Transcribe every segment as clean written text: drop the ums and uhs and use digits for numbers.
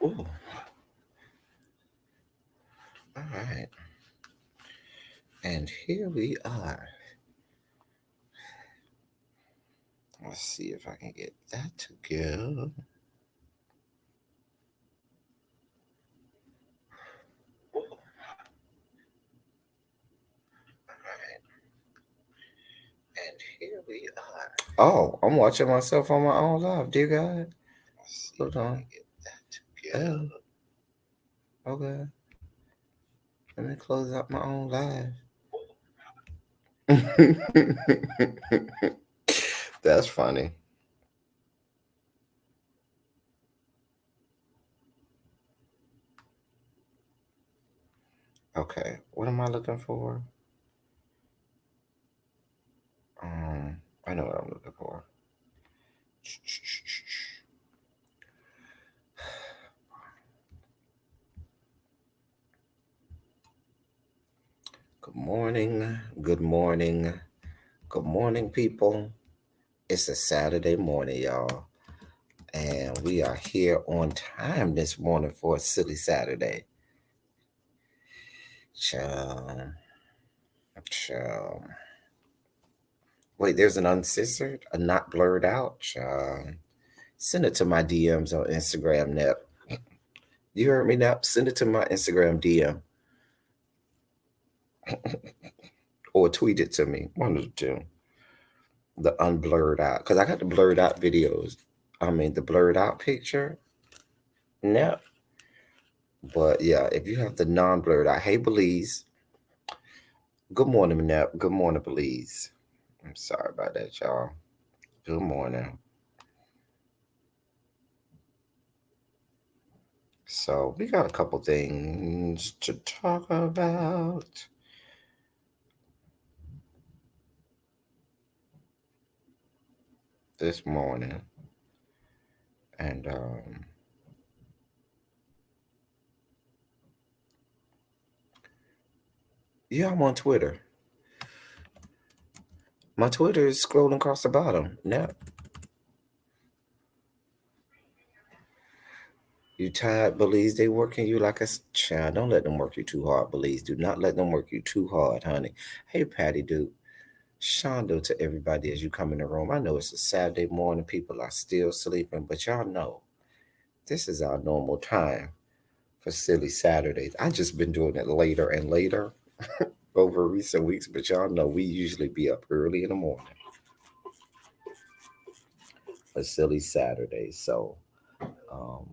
Ooh, all right. And here we are. Let's see if I can get that to go. And here we are. Oh, I'm watching myself on my own live, dear God. Hold on. Get that to go. Oh, okay. Let me close out my own live. That's funny. Okay, what am I looking for? Um, I know what I'm looking for. Good morning, good morning, good morning, people. It's a Saturday morning, y'all, and we are here on time this morning for a silly Saturday. Child, child. Wait, there's an uncensored, a not blurred out. Child. Send it to my DMs on Instagram, Nep. You heard me, Nep? Send it to my Instagram DM or tweet it to me. One of the two. The unblurred out, because I got the blurred out videos. I mean, the blurred out picture. Nep. But yeah, if you have the non-blurred out, hey Belize. Good morning, Nep. Good morning, Belize. I'm sorry about that, y'all. Good morning. So we got a couple things to talk about this morning. And yeah, I'm on Twitter. My Twitter is scrolling across the bottom. Nep. You tired, Belize? They working you like a child. Don't let them work you too hard, Belize. Do not let them work you too hard, honey. Hey, Patty Duke. Shondo to everybody as you come in the room. I know it's a Saturday morning. People are still sleeping, but y'all know this is our normal time for silly Saturdays. I just been doing it later and later over recent weeks, but y'all know we usually be up early in the morning for silly Saturdays. So um,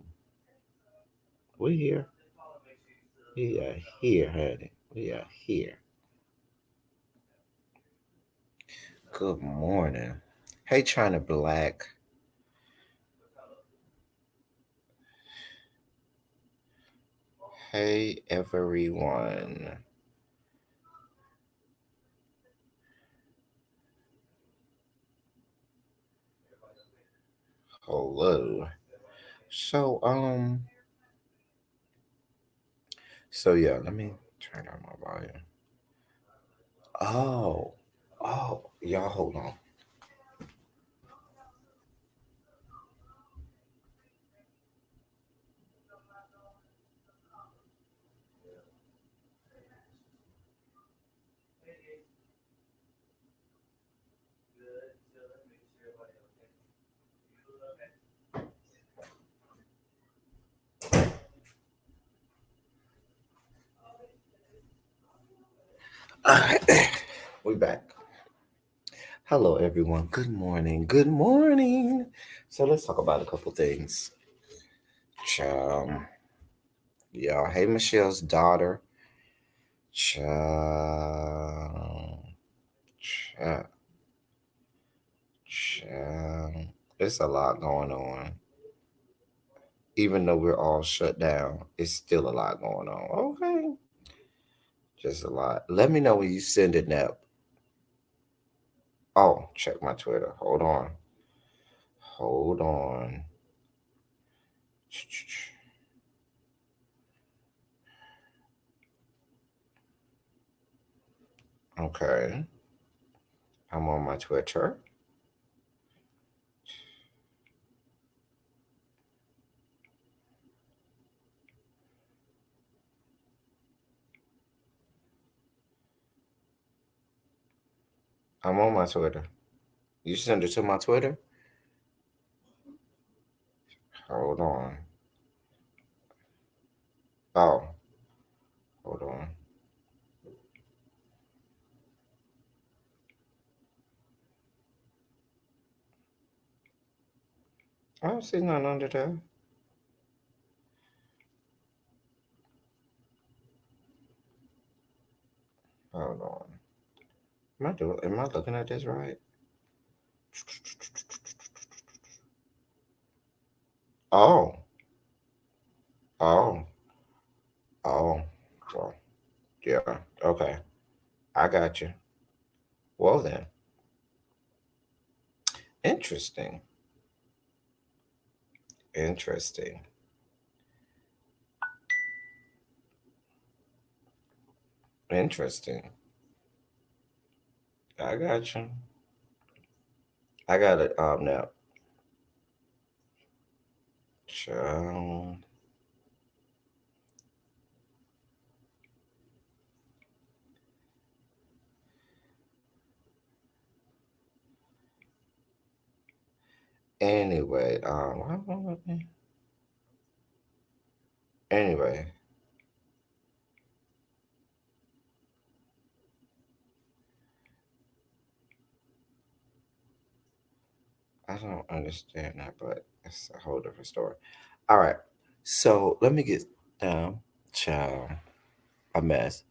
we here. We are here, honey. We are here. Good morning. Hey, China Black. Hey, everyone. Hello. So, yeah, let me turn down my volume. Oh, y'all hold on. All right, we back. Hello, everyone. Good morning. Good morning. So let's talk about a couple things. Um, y'all, hey, Michelle's daughter. Child, child, child. It's a lot going on. Even though we're all shut down, it's still a lot going on. Okay. Just a lot. Let me know when you send it, Nep. Oh, check my Twitter. Hold on. Hold on. Okay. I'm on my Twitter. I'm on my Twitter. You send it to my Twitter? Hold on. Oh, hold on. I don't see nothing under there. Hold on. Am I looking at this right? Oh, oh, oh. Well, yeah. Okay. I got you. Well then. Interesting. Interesting. Interesting. I got you. I got it now. Child. Anyway, anyway, I don't understand that, but it's a whole different story. All right. So let me get down, child. A mess.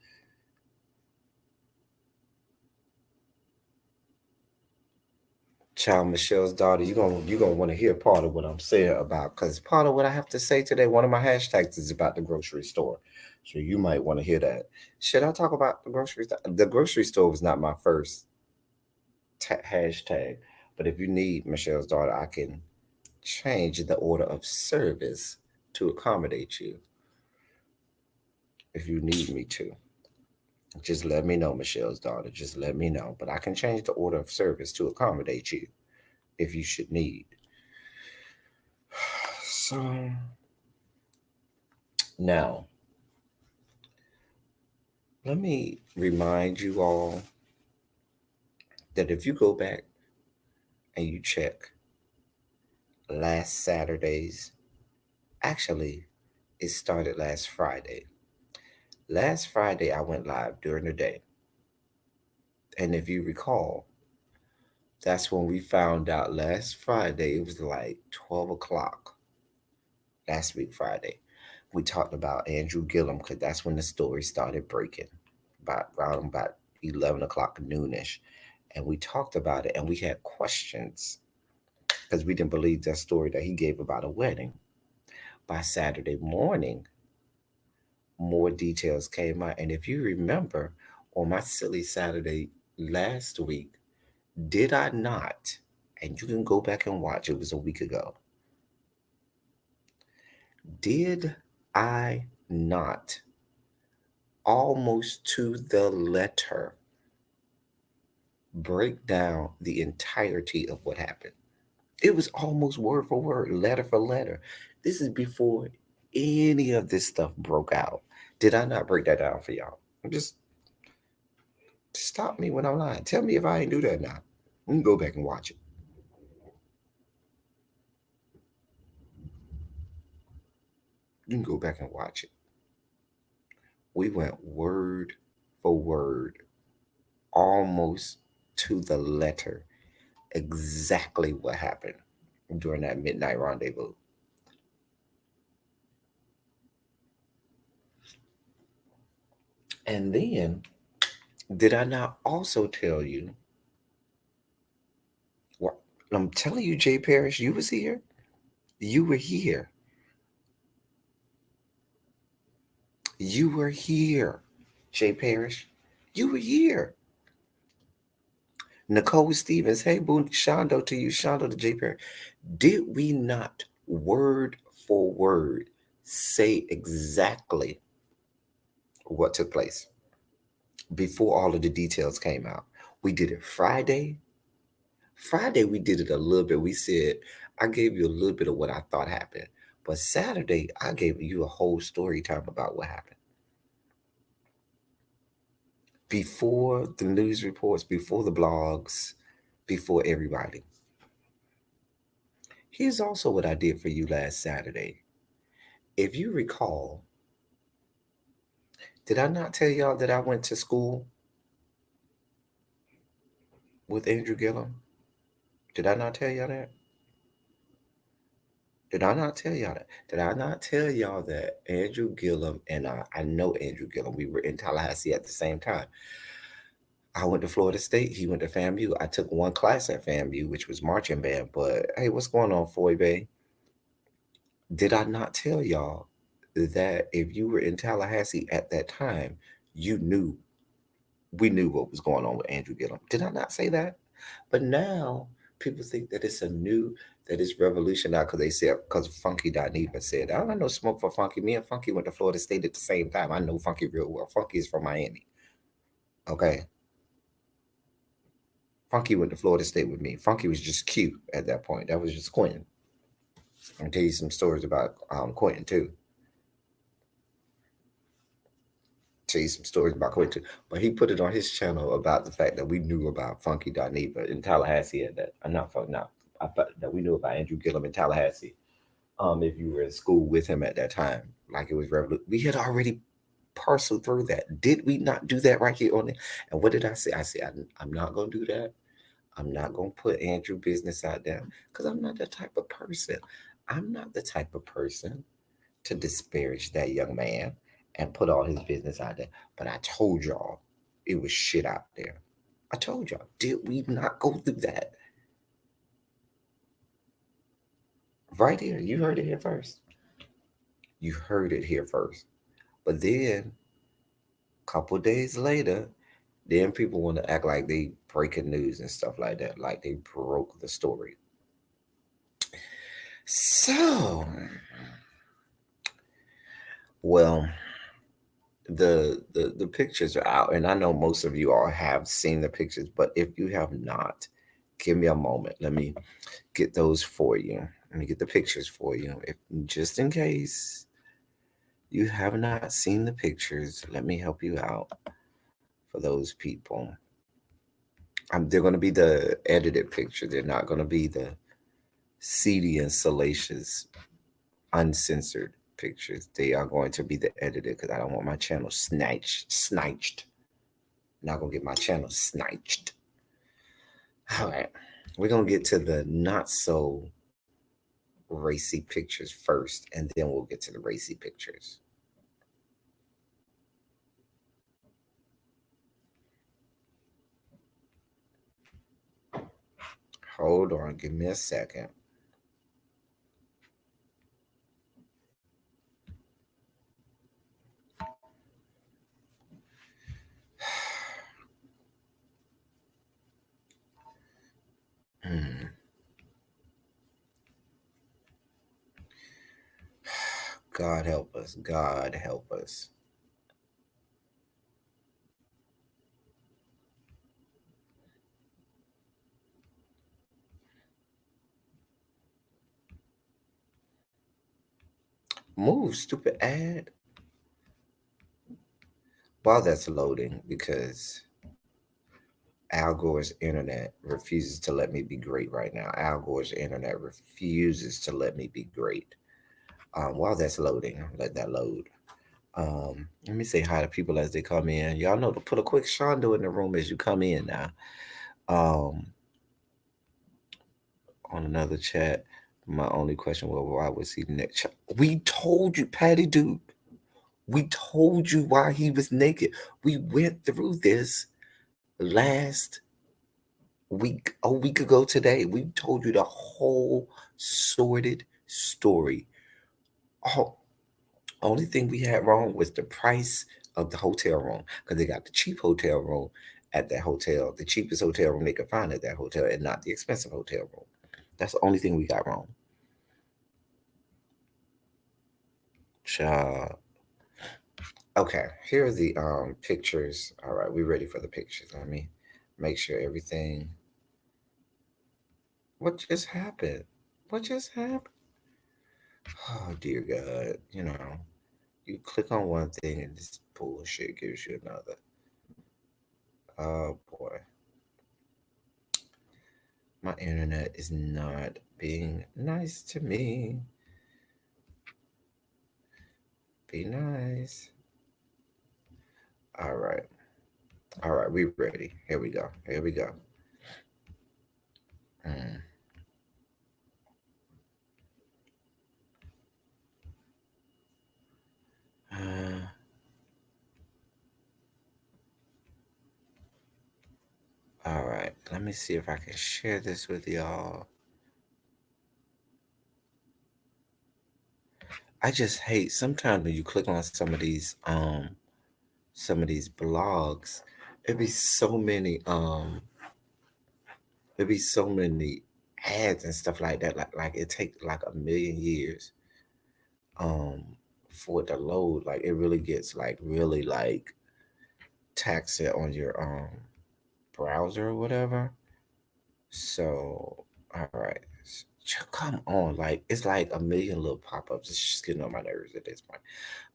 Child Michelle's daughter, you gonna want to hear part of what I'm saying about because part of what I have to say today, one of my hashtags is about the grocery store. So you might want to hear that. Should I talk about the grocery store? The grocery store was not my first hashtag, but if you need Michelle's daughter, I can change the order of service to accommodate you if you need me to. Just let me know, Michelle's daughter. Just let me know. But I can change the order of service to accommodate you if you should need. So now, let me remind you all that if you go back and you check last Saturday's, actually, it started last Friday. Last Friday, I went live during the day. And if you recall, that's when we found out last Friday, it was like 12 o'clock last week, Friday. We talked about Andrew Gillum because that's when the story started breaking, about 11 o'clock noonish, and we talked about it and we had questions because we didn't believe that story that he gave about a wedding. By Saturday morning, more details came out, and if you remember, on my silly Saturday last week, did I not? And you can go back and watch. It was a week ago. Did I not almost to the letter break down the entirety of what happened? It was almost word for word, letter for letter. This is before any of this stuff broke out. Did I not break that down for y'all? Just stop me when I'm lying. Tell me if I ain't do that now. You can go back and watch it. You can go back and watch it. We went word for word, almost to the letter, exactly what happened during that midnight rendezvous. And then, did I not also tell you what I'm telling you, Jay Parrish, you was here? You were here. You were here, Jay Parrish. You were here. Nicole Stevens, hey, boo, Shondo to you, Shondo to Jay Parrish. Did we not, word for word, say exactly what took place before all of the details came out? We did it Friday. Friday, we did it a little bit. We said, I gave you a little bit of what I thought happened. But Saturday, I gave you a whole story time about what happened. before the news reports, before the blogs, before everybody. Here's also what I did for you last Saturday. If you recall, did I not tell y'all that I went to school with Andrew Gillum? Did I not tell y'all that? Did I not tell y'all that? Did I not tell y'all that Andrew Gillum and I know Andrew Gillum, we were in Tallahassee at the same time. I went to Florida State. He went to FAMU. I took one class at FAMU, which was marching band. But hey, what's going on, Foy Bay? Did I not tell y'all that if you were in Tallahassee at that time, you knew we knew what was going on with Andrew Gillum? Did I not say that? But now people think that it's a new that it's revolutionary because they said because Funky Dineva said, I don't know smoke for Funky. Me and Funky went to Florida State at the same time. I know Funky real well. Funky is from Miami. Okay. Funky went to Florida State with me. Funky was just cute at that point. That was just Quentin. I'll tell you some stories about Quentin too. Tell you some stories about Quentin too. But he put it on his channel about the fact that we knew about Funky Dineva in Tallahassee at that. Not that we knew about Andrew Gillum in Tallahassee. If you were in school with him at that time, like it was revolution. We had already parceled through that. Did we not do that right here on it? And what did I say? I said I'm not gonna do that. I'm not going to put Andrew business out there because I'm not that type of person. I'm not the type of person to disparage that young man and put all his business out there. But I told y'all it was shit out there. I told y'all, did we not go through that? Right here. You heard it here first. You heard it here first. But then, a couple days later, then people want to act like they breaking news and stuff like that, like they broke the story. So, well, the pictures are out, and I know most of you all have seen the pictures, but if you have not, give me a moment. Let me get those for you. Let me get the pictures for you. If just in case you have not seen the pictures, let me help you out for those people. They're going to be the edited picture. They're not going to be the seedy and salacious, uncensored pictures. They are going to be the edited because I don't want my channel snatched. Not gonna get my channel snatched. All right, we're gonna get to the not so racy pictures first, and then we'll get to the racy pictures. Hold on, give me a second. Hmm. God help us. God help us. Move, stupid ad. While that's loading, because Al Gore's internet refuses to let me be great right now. Al Gore's internet refuses to let me be great. While that's loading, let that load. Let me say hi to people as they come in. Y'all know to put a quick shondo in the room as you come in now. On another chat, my only question was why was he naked? We told you, Patty Duke. We told you why he was naked. We went through this last week, a week ago today. We told you the whole sordid story. Oh, only thing we had wrong was the price of the hotel room because they got the cheap hotel room at that hotel, the cheapest hotel room they could find at that hotel, and not the expensive hotel room. That's the only thing we got wrong. Child. Okay, here are the pictures. All right, we ready for the pictures. Let me make sure everything. What just happened? What just happened? Oh dear God! You know, you click on one thing and this bullshit gives you another. Oh boy, my internet is not being nice to me. Be nice. All right. All right, we ready. Here we go. Here we go. Mm. Uh, all right. Let me see if I can share this with y'all. I just hate sometimes when you click on some of these blogs, it be so many it be so many ads and stuff like that. Like it take like a million years um for it to load. Like it really gets like really like taxing on your browser or whatever. So all right. Come on, like it's like a million little pop-ups. It's just getting on my nerves at this point.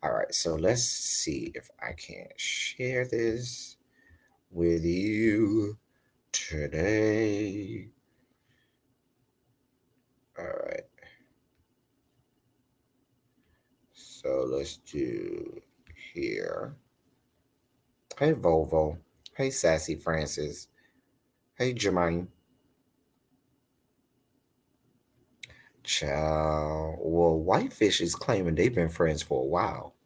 All right, so let's see if I can share this with you today. All right, so let's do here. Hey Volvo. Hey Sassy Francis. Hey Jermaine. Ciao. Well, Whitefish is claiming they've been friends for a while.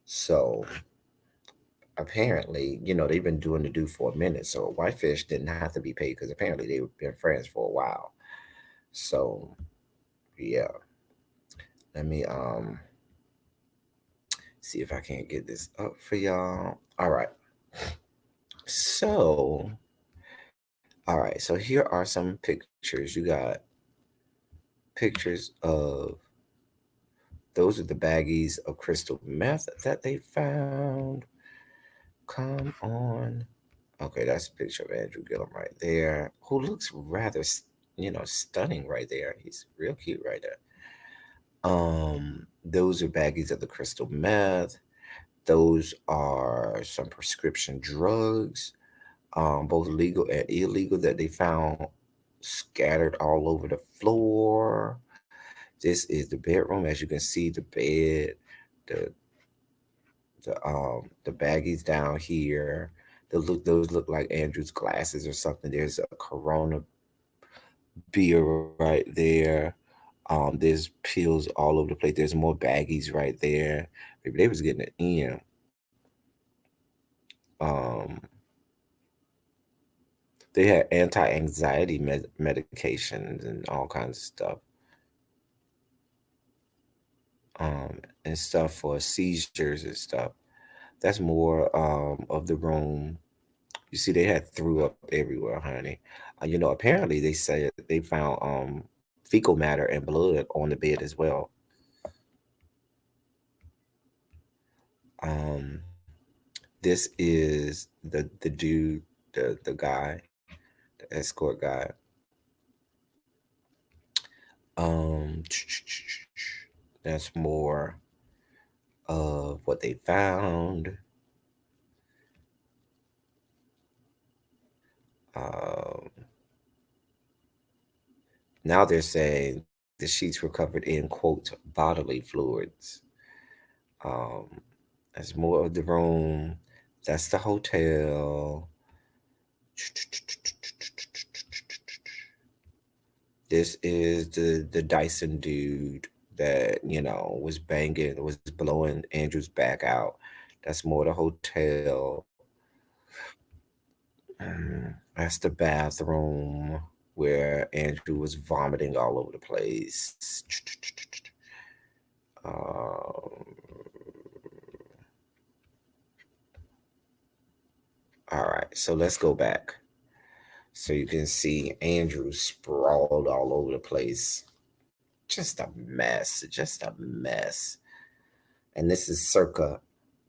So apparently, they've been doing the do for a minute. So Whitefish didn't have to be paid because apparently they've been friends for a while. So yeah, let me see if I can't get this up for y'all. All right. So, all right. So here are some pictures. You got pictures of those are the baggies of crystal meth that they found. Come on. Okay, that's a picture of Andrew Gillum right there, who looks rather, stunning right there. He's real cute right there. Those are baggies of the crystal meth. Those are some prescription drugs, both legal and illegal, that they found scattered all over the floor. This is the bedroom. As you can see, the bed, the the baggies down here. Those look like Andrew's glasses or something. There's a Corona beer right there. There's pills all over the place. There's more baggies right there. Maybe they was getting it in. Um, they had anti-anxiety medications and all kinds of stuff. And stuff for seizures and stuff. That's more of the room. You see, they had threw up everywhere, honey. Apparently they said they found fecal matter and blood on the bed as well. Um, this is the dude, the guy, the escort guy. Um, that's more of what they found. Um, Now they're saying the sheets were covered in, quote, bodily fluids. Um, that's more of the room. That's the hotel. This is the Dyson dude that, was banging, was blowing Andrew's back out. That's more the hotel. That's the bathroom where Andrew was vomiting all over the place. Um, all right, so let's go back. So you can see Andrew sprawled all over the place. Just a mess. Just a mess. And this is circa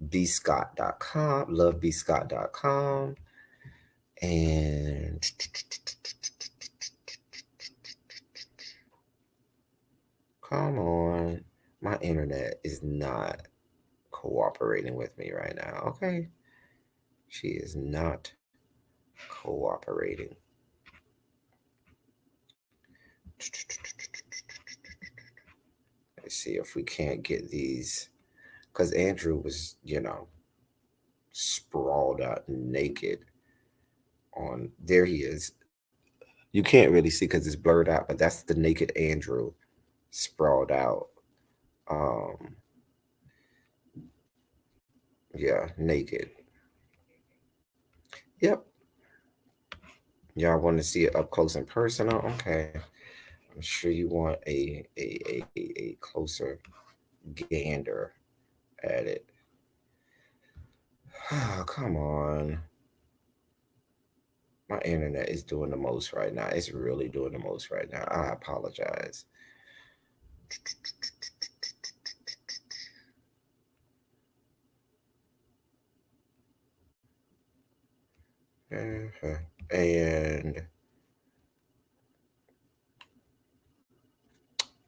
bscott.com, lovebscott.com. And come on. My internet is not cooperating with me right now. Okay. She is not. cooperating. Let's see if we can't get these, because Andrew was, sprawled out naked on. There he is. You can't really see because it's blurred out, but that's the naked Andrew sprawled out. Um, yeah, naked. Yep. Y'all want to see it up close and personal? Okay. I'm sure you want a closer gander at it. Oh, come on. My internet is doing the most right now. It's really doing the most right now. I apologize. Uh-huh. And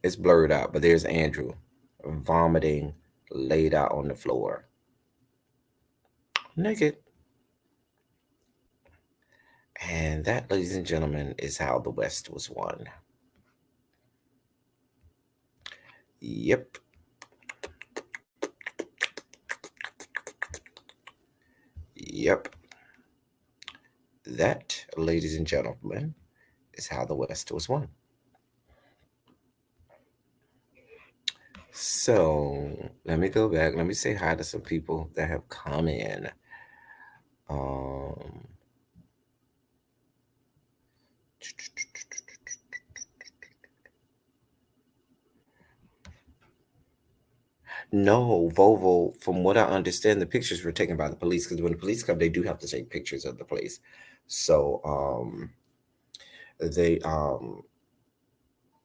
it's blurred out, but there's Andrew vomiting, laid out on the floor, naked. And that, ladies and gentlemen, is how the West was won. Yep. Yep. That, ladies and gentlemen, is how the West was won. So let me go back. Let me say hi to some people that have come in. Um, no, Volvo, from what I understand, the pictures were taken by the police because when the police come, they do have to take pictures of the place. So they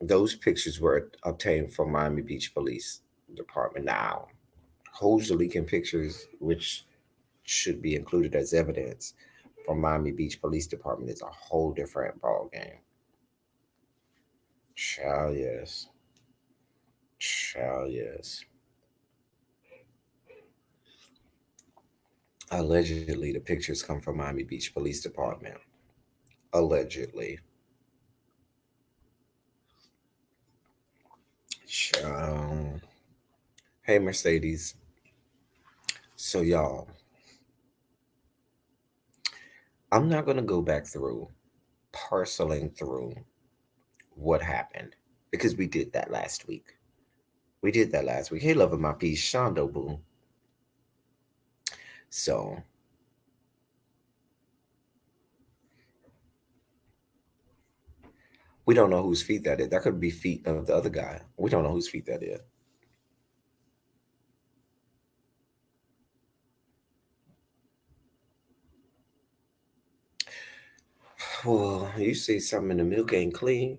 those pictures were obtained from Miami Beach Police Department. Now, who's the leaking pictures, which should be included as evidence from Miami Beach Police Department, is a whole different ball game. Child, yes. Child, yes. Allegedly, the pictures come from Miami Beach Police Department. Allegedly. Child. Hey, Mercedes. So, y'all, I'm not going to go back through, parceling through what happened because we did that last week. We did that last week. Hey, love of my piece, Shondo Boo. So, we don't know whose feet that is. That could be feet of the other guy. We don't know whose feet that is. Well, you see something in the milk ain't clean.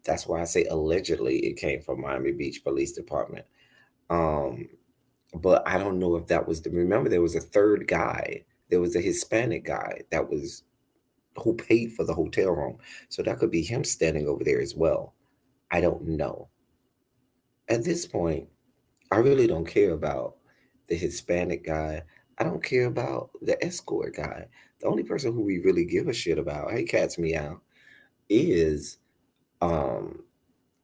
That's why I say allegedly it came from Miami Beach Police Department. Um, but I don't know if that was the. Remember, there was a third guy. There was a Hispanic guy that was who paid for the hotel room. So that could be him standing over there as well. I don't know. At this point, I really don't care about the Hispanic guy. I don't care about the escort guy. The only person who we really give a shit about, hey cats meow, is um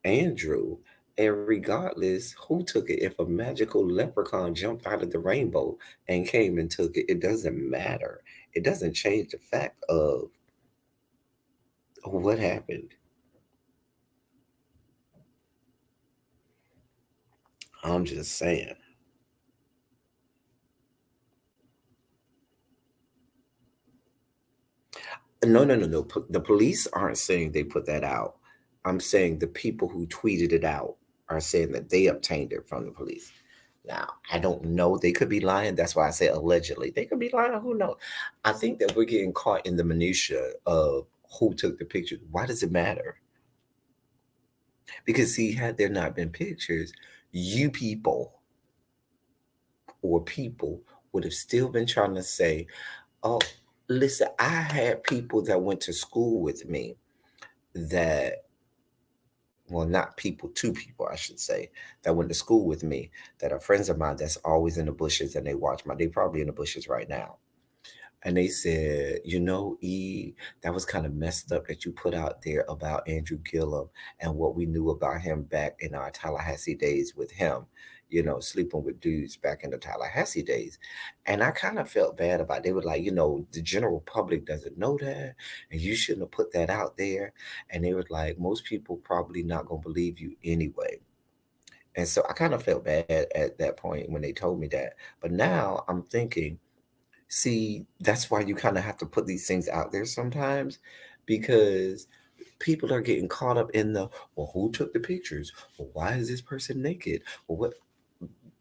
Andrew. And regardless who took it, if a magical leprechaun jumped out of the rainbow and came and took it, it doesn't matter. It doesn't change the fact of what happened. I'm just saying. No, no, no, no. The police aren't saying they put that out. I'm saying the people who tweeted it out are saying that they obtained it from the police. Now, I don't know. They could be lying. That's why I say allegedly. They could be lying. Who knows? I think that we're getting caught in the minutia of who took the picture. Why does it matter? Because see, had there not been pictures, you people or people would have still been trying to say, "Oh, listen, I had people that went to school with me that, well, not people, two people, I should say, that went to school with me that are friends of mine that's always in the bushes and they watch my, they probably in the bushes right now. And they said, E, that was kind of messed up that you put out there about Andrew Gillum and what we knew about him back in our Tallahassee days with him, sleeping with dudes back in the Tallahassee days. And I kind of felt bad about it. They were like, the general public doesn't know that, and you shouldn't have put that out there. And they were like, most people probably not going to believe you anyway. And so I kind of felt bad at that point when they told me that. But now I'm thinking, see, that's why you kind of have to put these things out there sometimes, because people are getting caught up in the, well, who took the pictures? Well, why is this person naked? Well, what,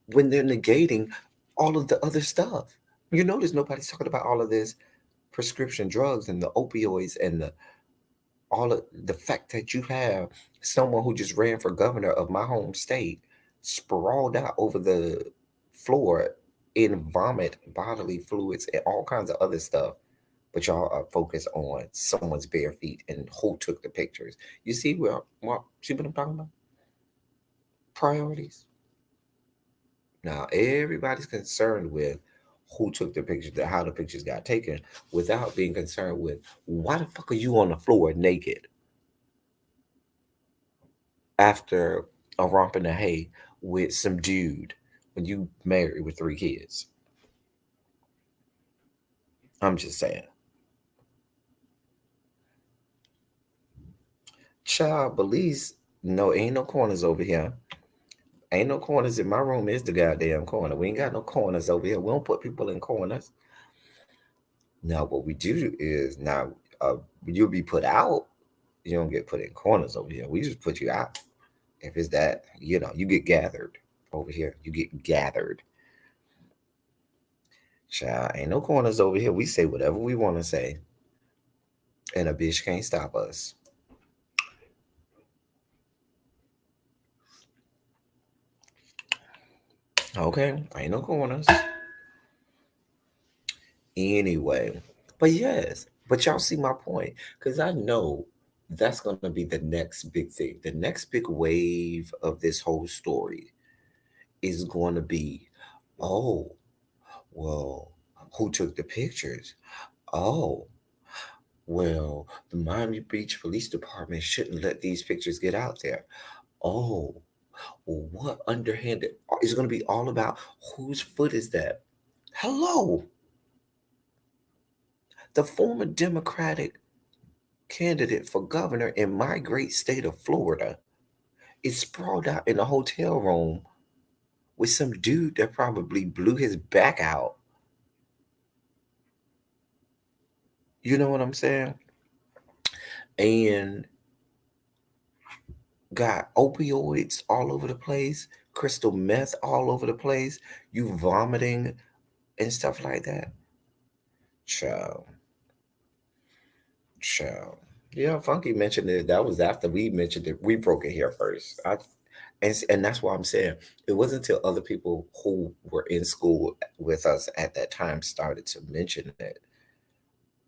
when they're negating all of the other stuff. You notice nobody's talking about all of this prescription drugs and the opioids and the all of the fact that you have someone who just ran for governor of my home state sprawled out over the floor in vomit, bodily fluids, and all kinds of other stuff. But y'all are focused on someone's bare feet and who took the pictures. You see what I'm talking about? Priorities. Now everybody's concerned with who took the pictures, how the pictures got taken, without being concerned with why the fuck are you on the floor naked after a romp in the hay with some dude when you married with 3 kids. I'm just saying. Child, Belize, no, ain't no corners over here. Ain't no corners in my room is the goddamn corner. We ain't got no corners over here. We don't put people in corners. Now, what we do is now you'll be put out. You don't get put in corners over here. We just put you out. If it's that, you get gathered over here. You get gathered. Child, ain't no corners over here. We say whatever we want to say, and a bitch can't stop us. Okay, ain't no corners. Anyway, but yes, but y'all see my point, because I know that's going to be the next big thing. The next big wave of this whole story is going to be, oh, well, who took the pictures? Oh, well, the Miami Beach Police Department shouldn't let these pictures get out there. Oh, well, what underhanded? It's going to be all about whose foot is that? Hello, the former Democratic candidate for governor in my great state of Florida is sprawled out in a hotel room with some dude that probably blew his back out. You know what I'm saying? And got opioids all over the place, crystal meth all over the place, you vomiting and stuff like that. Child, child. Yeah, Funky mentioned it. That was after we mentioned it. We broke it here first. And that's why I'm saying it wasn't until other people who were in school with us at that time started to mention it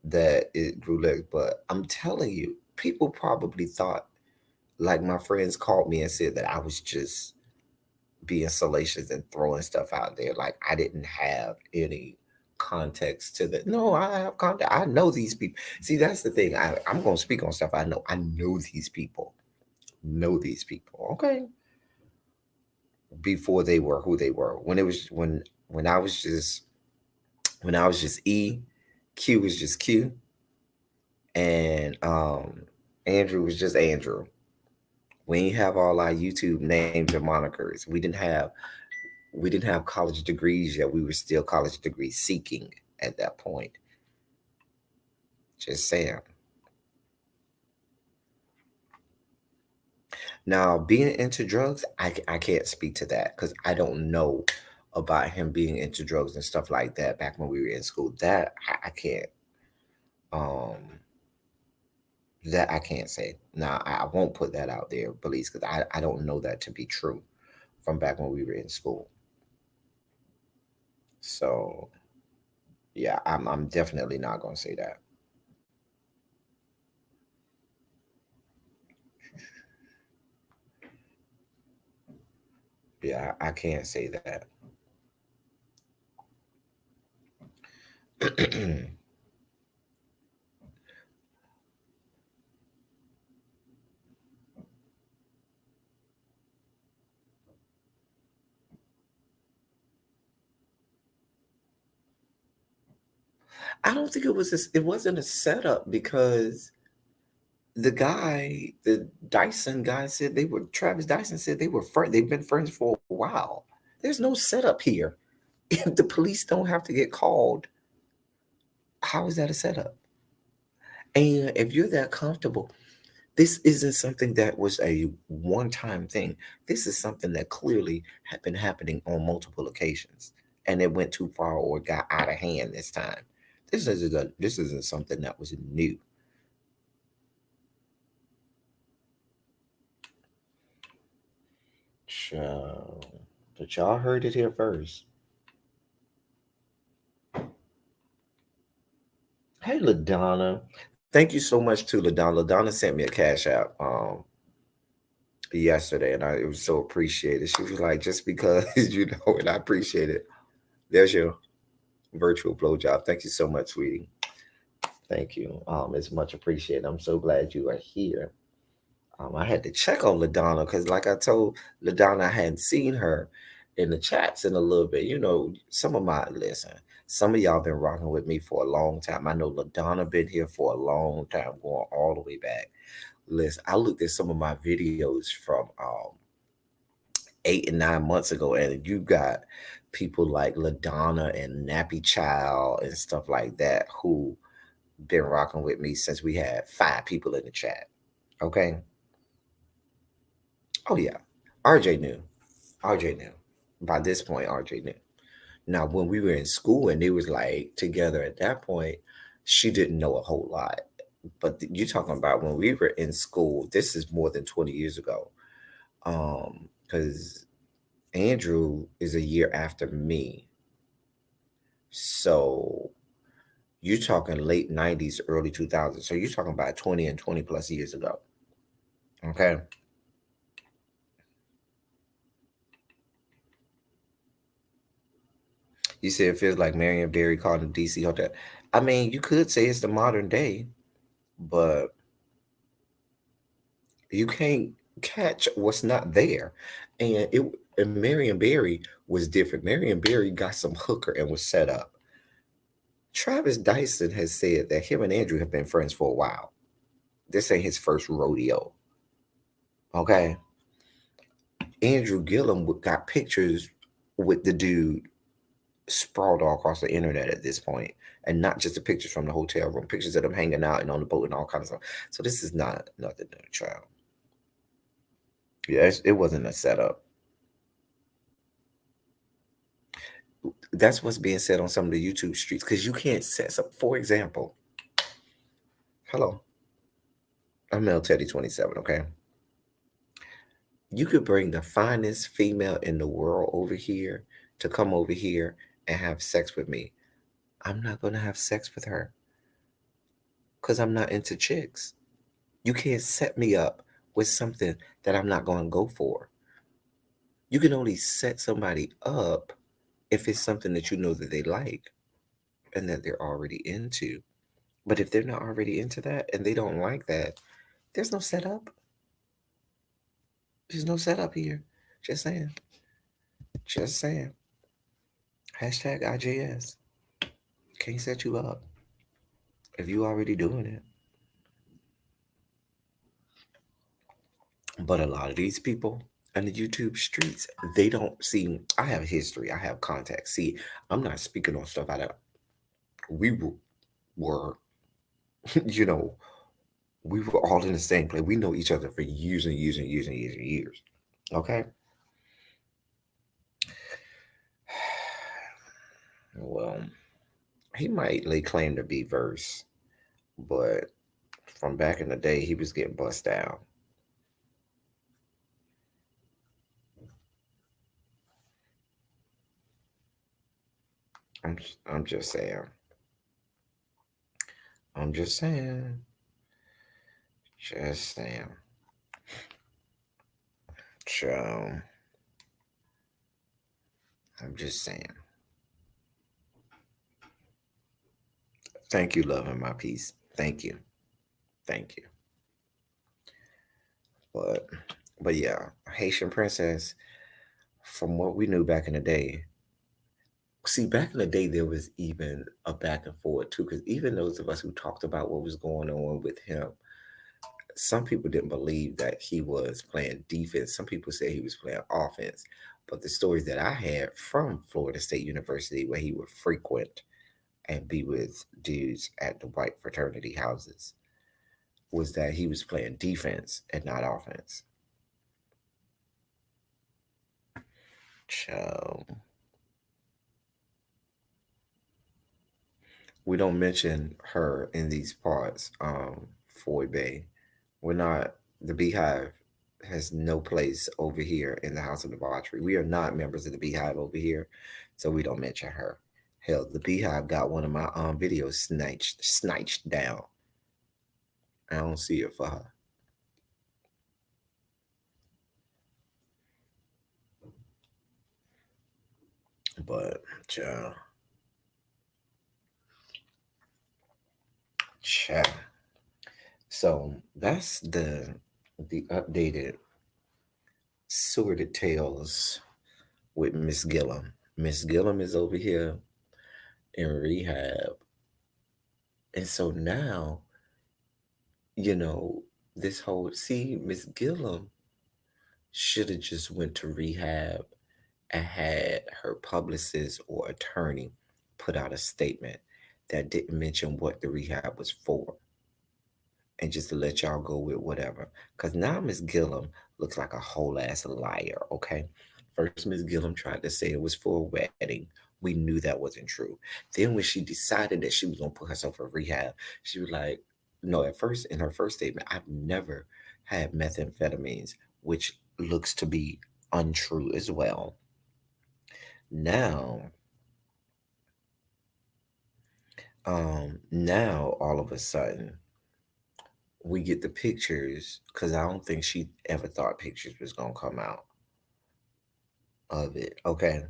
that it grew legs. But I'm telling you, people probably thought, like my friends called me and said that I was just being salacious and throwing stuff out there. Like I didn't have any context to that. No, I have context. I know these people. See, that's the thing. I'm going to speak on stuff I know. I know these people. Know these people. Okay, before they were who they were. When I was just E, Q was just Q, and Andrew was just Andrew. We didn't have all our YouTube names and monikers. We didn't have college degrees yet. We were still college degree seeking at that point. Just saying. Now, being into drugs, I can't speak to that because I don't know about him being into drugs and stuff like that back when we were in school. I can't um that I can't say. Now, I won't put that out there, Belize, because I don't know that to be true from back when we were in school. So yeah, I'm definitely not gonna say that. Yeah, I can't say that. I don't think it wasn't a setup because the Dyson guy said Travis Dyson said they've been friends for a while. There's no setup here. If the police don't have to get called, how is that a setup? And if you're that comfortable, this isn't something that was a one-time thing. This is something that clearly had been happening on multiple occasions, and it went too far or got out of hand this time. This isn't something that was new. So, but y'all heard it here first. Hey, LaDonna. Thank you so much to LaDonna. LaDonna sent me a cash app yesterday, and it was so appreciated. She was like, just because, and I appreciate it. There's your virtual blowjob. Thank you so much, sweetie. Thank you. It's much appreciated. I'm so glad you are here. I had to check on LaDonna because, like I told LaDonna, I hadn't seen her in the chats in a little bit. Some of y'all been rocking with me for a long time. I know LaDonna been here for a long time, going all the way back. Listen, I looked at some of my videos from 8 and 9 months ago, and you got people like LaDonna and Nappy Child and stuff like that who been rocking with me since we had 5 people in the chat. Okay. Oh yeah. RJ knew. RJ knew. By this point, RJ knew. Now, when we were in school and they was like together at that point, she didn't know a whole lot. But you're talking about when we were in school. This is more than 20 years ago. Because Andrew is a year after me, so you're talking late 90s, early 2000s. So you're talking about 20 and 20 plus years ago. Okay. You said it feels like Marion Barry called the DC hotel. I mean, you could say it's the modern day, but you can't catch what's not there. And Marion Barry was different. Marion Barry got some hooker and was set up. Travis Dyson has said that him and Andrew have been friends for a while. This ain't his first rodeo. Okay. Andrew Gillum got pictures with the dude sprawled all across the internet at this point, and not just the pictures from the hotel room, pictures of them hanging out and on the boat and all kinds of stuff. So this is not nothing to the child. Yeah, it wasn't a setup. That's what's being said on some of the YouTube streets because you can't set up. For example, hello, I'm elteddy27. Okay, you could bring the finest female in the world over here to come over here and have sex with me. I'm not gonna have sex with her because I'm not into chicks. You can't set me up with something that I'm not going to go for. You can only set somebody up if it's something that you know that they like and that they're already into. But if they're not already into that and they don't like that, there's no setup. There's no setup here. Just saying. Just saying. Hashtag IJS. Can't set you up if you already doing it. But a lot of these people on the YouTube streets, they don't see. I have history. I have contacts. See, I'm not speaking on stuff I don't. We were, you know, we were all in the same place. We know each other for years and years and years and years and years. Okay. Well, he might lay claim to be verse, but from back in the day, he was getting bust down. I'm just saying. I'm just saying. Just saying. So, I'm just saying. Thank you, love, and my peace. Thank you. Thank you. But but yeah, Haitian princess, from what we knew back in the day, See, back in the day, there was even a back and forth too, because even those of us who talked about what was going on with him, some people didn't believe that he was playing defense. Some people said he was playing offense. But the stories that I had from Florida State University, where he would frequent and be with dudes at the white fraternity houses, was that he was playing defense and not offense. So we don't mention her in these parts. Foy Bay. We're not. The Beehive has no place over here in the House of Debauchery. We are not members of the Beehive over here, so we don't mention her. Hell, the Beehive got one of my videos snatched down. I don't see it for her. But child, child. So that's the updated sordid tales with Miss Gillum. Miss Gillum is over here in rehab. And so now, you know, this whole see, Miss Gillum should have just went to rehab and had her publicist or attorney put out a statement that didn't mention what the rehab was for, and just to let y'all go with whatever. Because now Miss Gillum looks like a whole ass liar, okay? First, Miss Gillum tried to say it was for a wedding. We knew that wasn't true. Then, when she decided that she was going to put herself in rehab, she was like, no, at first, in her first statement, I've never had methamphetamines, which looks to be untrue as well. Now, now all of a sudden, we get the pictures because I don't think she ever thought pictures was gonna come out of it. Okay.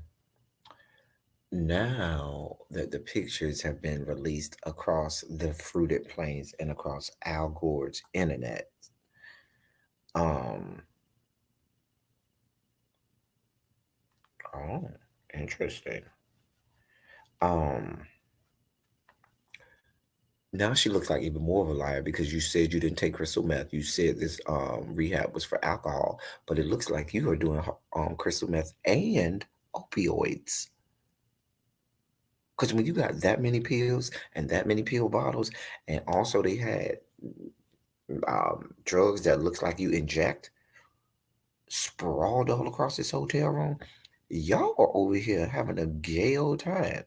Now that the pictures have been released across the Fruited Plains and across Al Gore's internet, um, oh, interesting. Um, Now she looks like even more of a liar because you said you didn't take crystal meth. You said this rehab was for alcohol, but it looks like you are doing crystal meth and opioids. Because when you got that many pills and that many pill bottles, and also they had drugs that looks like you inject sprawled all across this hotel room, y'all are over here having a gay old time.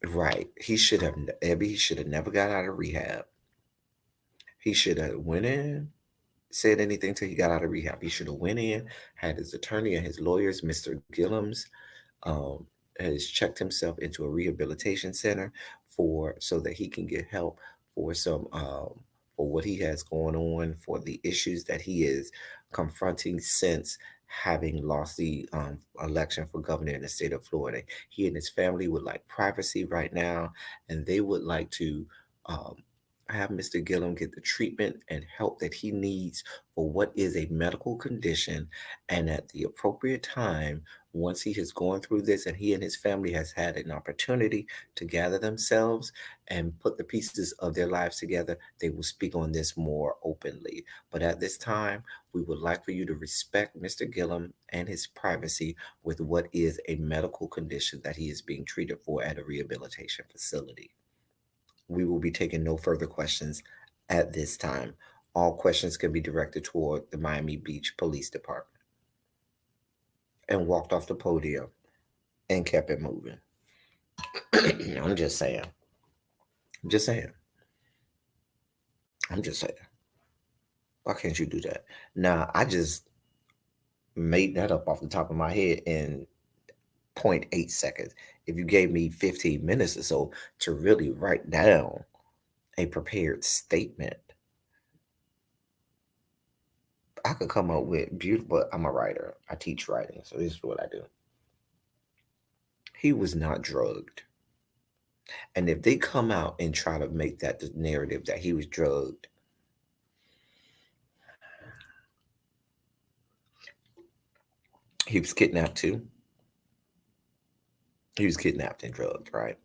Right. He should have never got out of rehab. He should have went in, said anything till he got out of rehab. He should have went in, had his attorney and his lawyers, Mr. Gillums, um, has checked himself into a rehabilitation center for so that he can get help for some for what he has going on, for the issues that he is confronting since having lost the election for governor in the state of Florida. He and his family would like privacy right now, and they would like to um, have Mr. Gillum get the treatment and help that he needs for what is a medical condition, and at the appropriate time, once he has gone through this and he and his family has had an opportunity to gather themselves and put the pieces of their lives together, they will speak on this more openly. But at this time, we would like for you to respect Mr. Gillum and his privacy with what is a medical condition that he is being treated for at a rehabilitation facility. We will be taking no further questions at this time. All questions can be directed toward the Miami Beach Police Department. And walked off the podium and kept it moving. I'm just saying. I'm just saying. I'm just saying. Why can't you do that? Now, I just made that up off the top of my head in zero point 0.8 seconds. If you gave me 15 minutes or so to really write down a prepared statement, I could come up with beautiful. I'm a writer. I teach writing, so this is what I do. He was not drugged. And if they come out and try to make that the narrative that he was drugged, He was kidnapped too. He was kidnapped and drugged, right?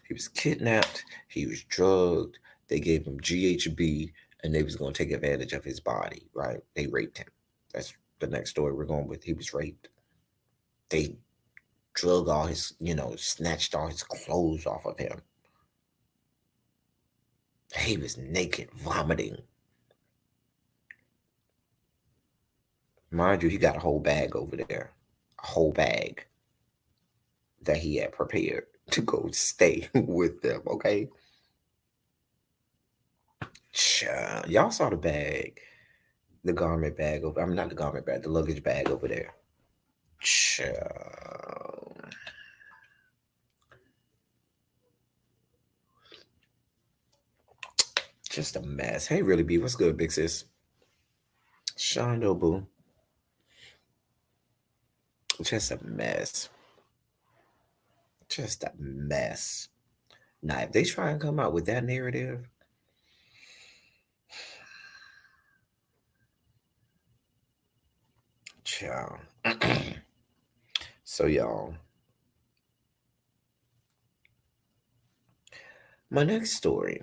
He was kidnapped. He was drugged. They gave him GHB, and they was going to take advantage of his body, right? They raped him. That's the next story we're going with. He was raped. They drug all his, snatched all his clothes off of him. He was naked, vomiting. Mind you, he got a whole bag over there. A whole bag that he had prepared to go stay with them, okay? Y'all saw the bag, the garment bag over. I'm not the garment bag, the luggage bag over there. Child. Just a mess. Hey, really, B, what's good, big sis? Shondo, boo. Just a mess. Just a mess. Now, if they try and come out with that narrative, child. So, y'all, my next story.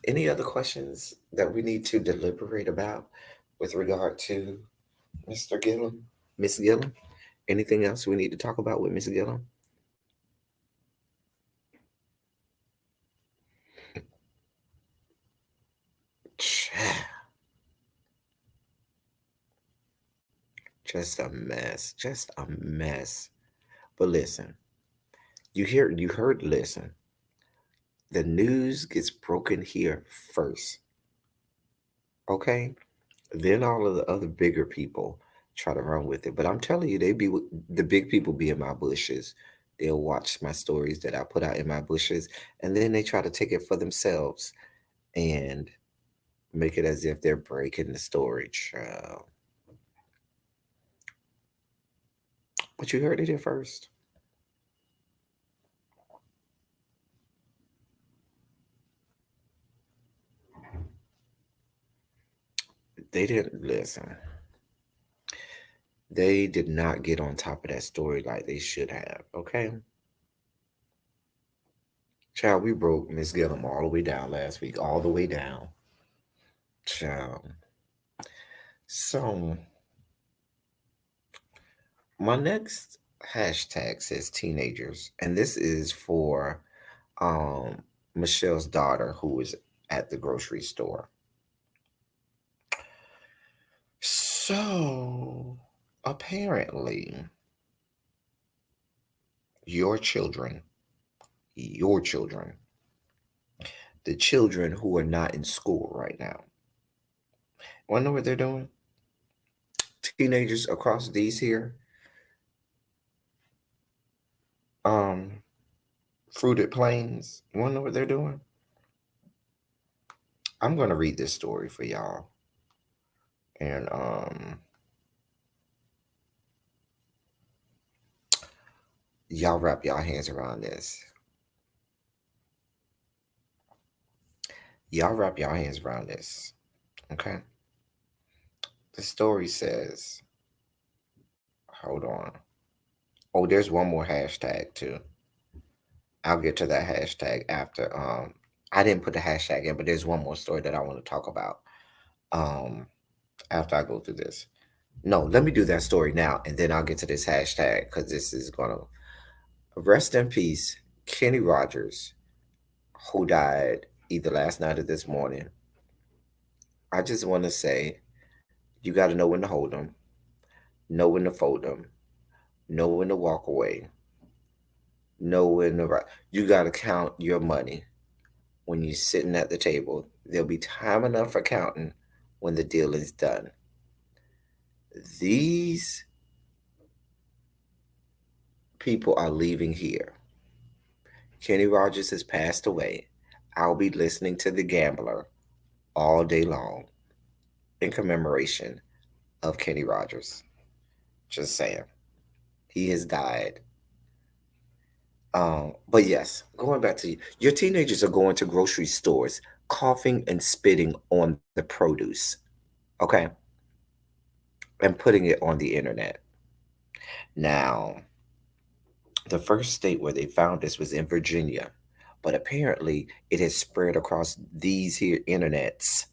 Any other questions that we need to deliberate about with regard to Mr. Gillum, Miss Gillum? Anything else we need to talk about with Miss Gillum? Just a mess. Just a mess. But listen, you heard, listen. The news gets broken here first. Okay? Then all of the other bigger people try to run with it. But I'm telling you, the big people be in my bushes. They'll watch my stories that I put out in my bushes, and then they try to take it for themselves and make it as if they're breaking the story. Child. But you heard it here first. They didn't listen. They did not get on top of that story like they should have. Okay, child, we broke Miss Gillum all the way down last week, all the way down. Child. So my next hashtag says teenagers, and this is for um Michelle's daughter who was at the grocery store. So apparently, your children, your children, the children who are not in school right now, wanna know what they're doing? Teenagers across these here, um, fruited plains. You wanna know what they're doing? I'm gonna read this story for y'all, and y'all wrap y'all hands around this. Y'all wrap y'all hands around this. Okay. The story says, hold on. Oh, there's one more hashtag too. I'll get to that hashtag after. I didn't put the hashtag in, but there's one more story that I want to talk about. Um, after I go through this. No, let me do that story now, and then I'll get to this hashtag because this is gonna rest in peace, Kenny Rogers, who died either last night or this morning. I just want to say, you got to know when to hold them, know when to fold them, know when to walk away, know when to. You got to count your money when you're sitting at the table. There'll be time enough for counting when the deal is done. These people are leaving here. Kenny Rogers has passed away. I'll be listening to The Gambler all day long in commemoration of Kenny Rogers. Just saying. He has died. But yes, going back to you, your teenagers are going to grocery stores, coughing and spitting on the produce. Okay? and putting it on the internet. Now, the first state where they found this was in Virginia, but apparently it has spread across these here internets,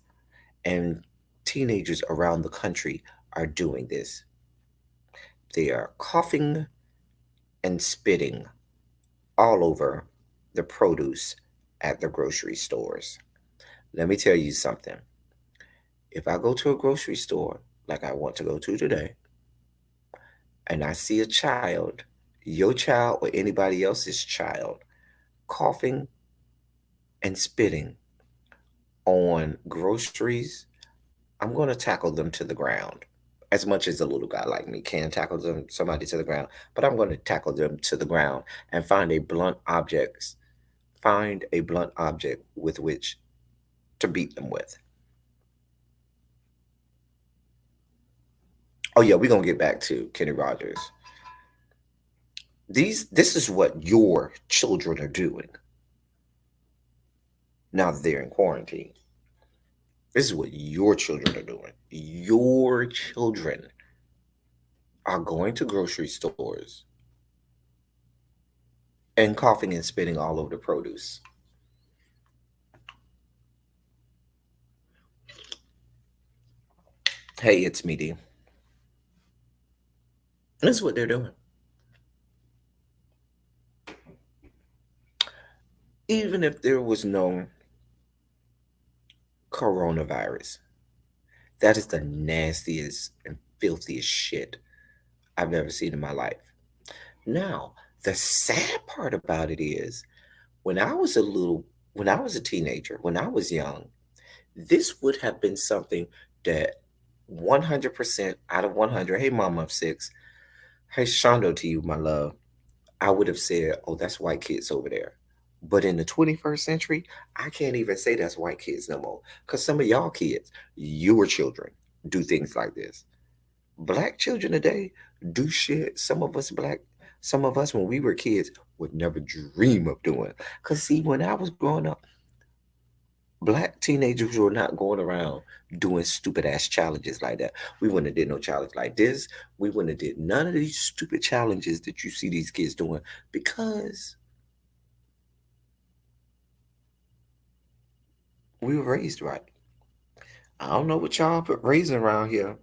and teenagers around the country are doing this. They are coughing and spitting all over the produce at the grocery stores. Let me tell you something. If I go to a grocery store like I want to go to today, and I see a child, your child or anybody else's child, coughing and spitting on groceries, I'm going to tackle them to the ground. As much as a little guy like me can tackle somebody to the ground, but I'm going to tackle them to the ground and find a blunt object with which to beat them with. Oh yeah, we're gonna get back to Kenny Rogers. This is what your children are doing now that they're in quarantine. This is what your children are doing. Your children are going to grocery stores and coughing and spitting all over the produce. Hey, it's me, D. This is what they're doing. Even if there was no coronavirus, that is the nastiest and filthiest shit I've ever seen in my life. Now, the sad part about it is when I was a little, when I was a teenager, when I was young, this would have been something that 100% out of 100, hey, mama of six, hey, Shondo to you, my love, I would have said, oh, that's white kids over there. But in the 21st century, I can't even say that's white kids no more. Because some of y'all kids, your children, do things like this. Black children today do shit some of us when we were kids would never dream of doing. Because see, when I was growing up, black teenagers were not going around doing stupid ass challenges like that. We wouldn't have did no challenge like this. We wouldn't have did none of these stupid challenges that you see these kids doing because we were raised right. I don't know what y'all but raising around here.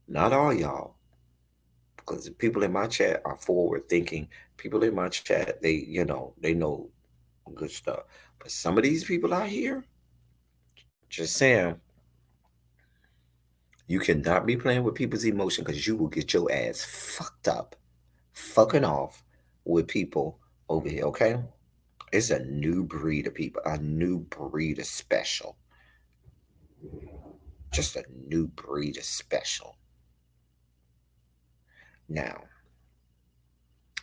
Not all y'all. Because the people in my chat are forward thinking. People in my chat, they know good stuff. But some of these people out here, just saying, you cannot be playing with people's emotion because you will get your ass fucked up, fucking off with people over here, okay? It's a new breed of people, a new breed of special. Just a new breed of special. Now,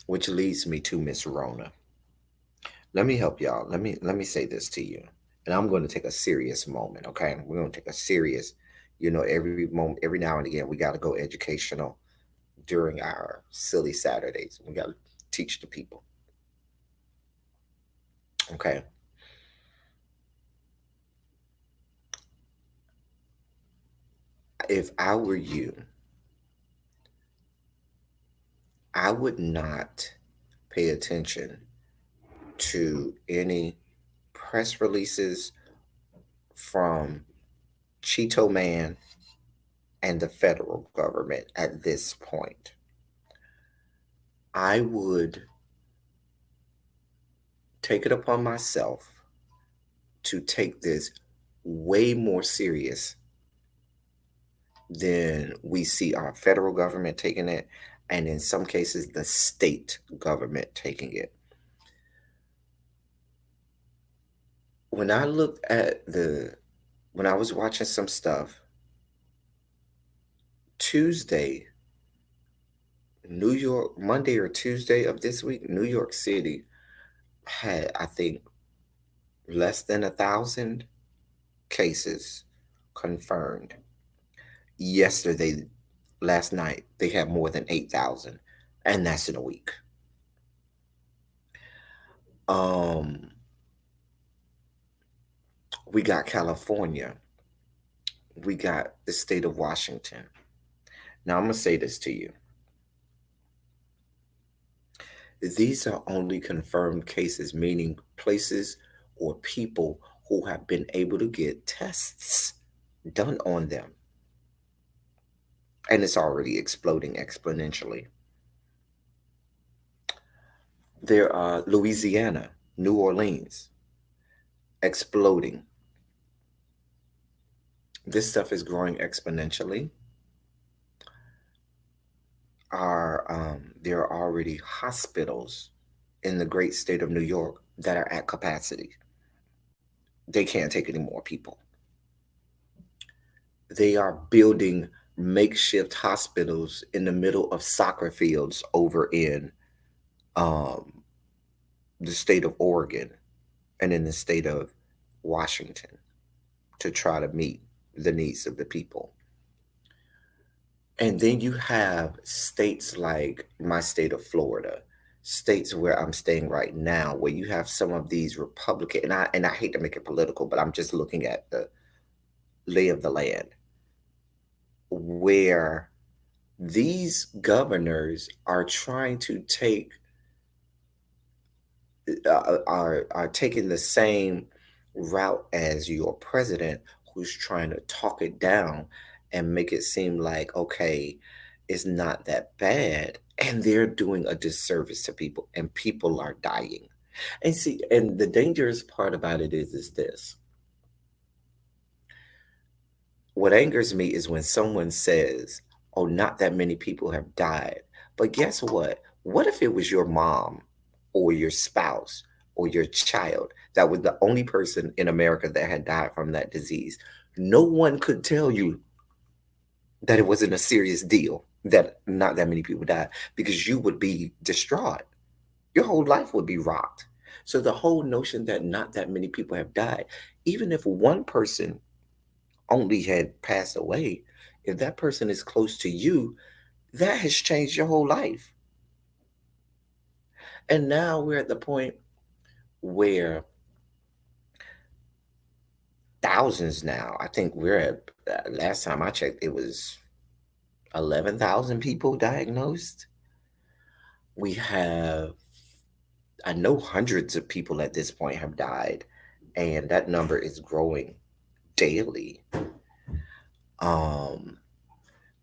which leads me to Miss Rona. Let me help y'all. Let me say this to you. And I'm going to take a serious moment, okay? We're going to take a serious, every moment, every now and again, we got to go educational during our silly Saturdays. We got to teach the people, okay? If I were you, I would not pay attention to any press releases from Cheeto Man and the federal government at this point. I would take it upon myself to take this way more serious than we see our federal government taking it, and in some cases, the state government taking it. When I looked at when I was watching some stuff, Tuesday, New York, Monday or Tuesday of this week, New York City had, I think, less than 1,000 cases confirmed. Yesterday, last night, they had more than 8,000, and that's in a week. Um, we got California, we got the state of Washington, Now, I'm going to say this to you. These are only confirmed cases, meaning places or people who have been able to get tests done on them. And it's already exploding exponentially. There are Louisiana, New Orleans, exploding. This stuff is growing exponentially. There are already hospitals in the great state of New York that are at capacity. They can't take any more people. They are building makeshift hospitals in the middle of soccer fields over in um, the state of Oregon and in the state of Washington to try to meet the needs of the people. And then you have states like my state of Florida, states where I'm staying right now, where you have some of these Republican, and I hate to make it political, but I'm just looking at the lay of the land, where these governors are trying to take are taking the same route as your president, who's trying to talk it down and make it seem like, okay, it's not that bad, and they're doing a disservice to people, and people are dying. And see, and the dangerous part about it is this: what angers me is when someone says, oh, not that many people have died. But guess what? What if it was your mom or your spouse or your child that was the only person in America that had died from that disease? No one could tell you that it wasn't a serious deal, that not that many people died, because you would be distraught. Your whole life would be rocked. So the whole notion that not that many people have died, even if one person only had passed away, if that person is close to you, that has changed your whole life. And now we're at the point where thousands now, I think we're at, last time I checked, it was 11,000 people diagnosed. We have, I know hundreds of people at this point have died, and that number is growing daily. Um,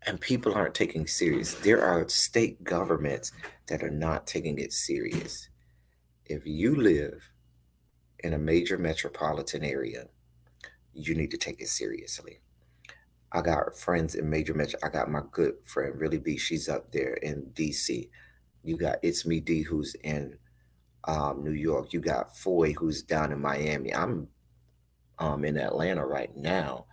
and people aren't taking serious. There are state governments that are not taking it serious. If you live in a major metropolitan area, you need to take it seriously. I got friends in major metro. I got my good friend Really B. She's up there in DC. You got It's Me D, who's in New York. You got Foy, who's down in Miami. I'm in Atlanta right now.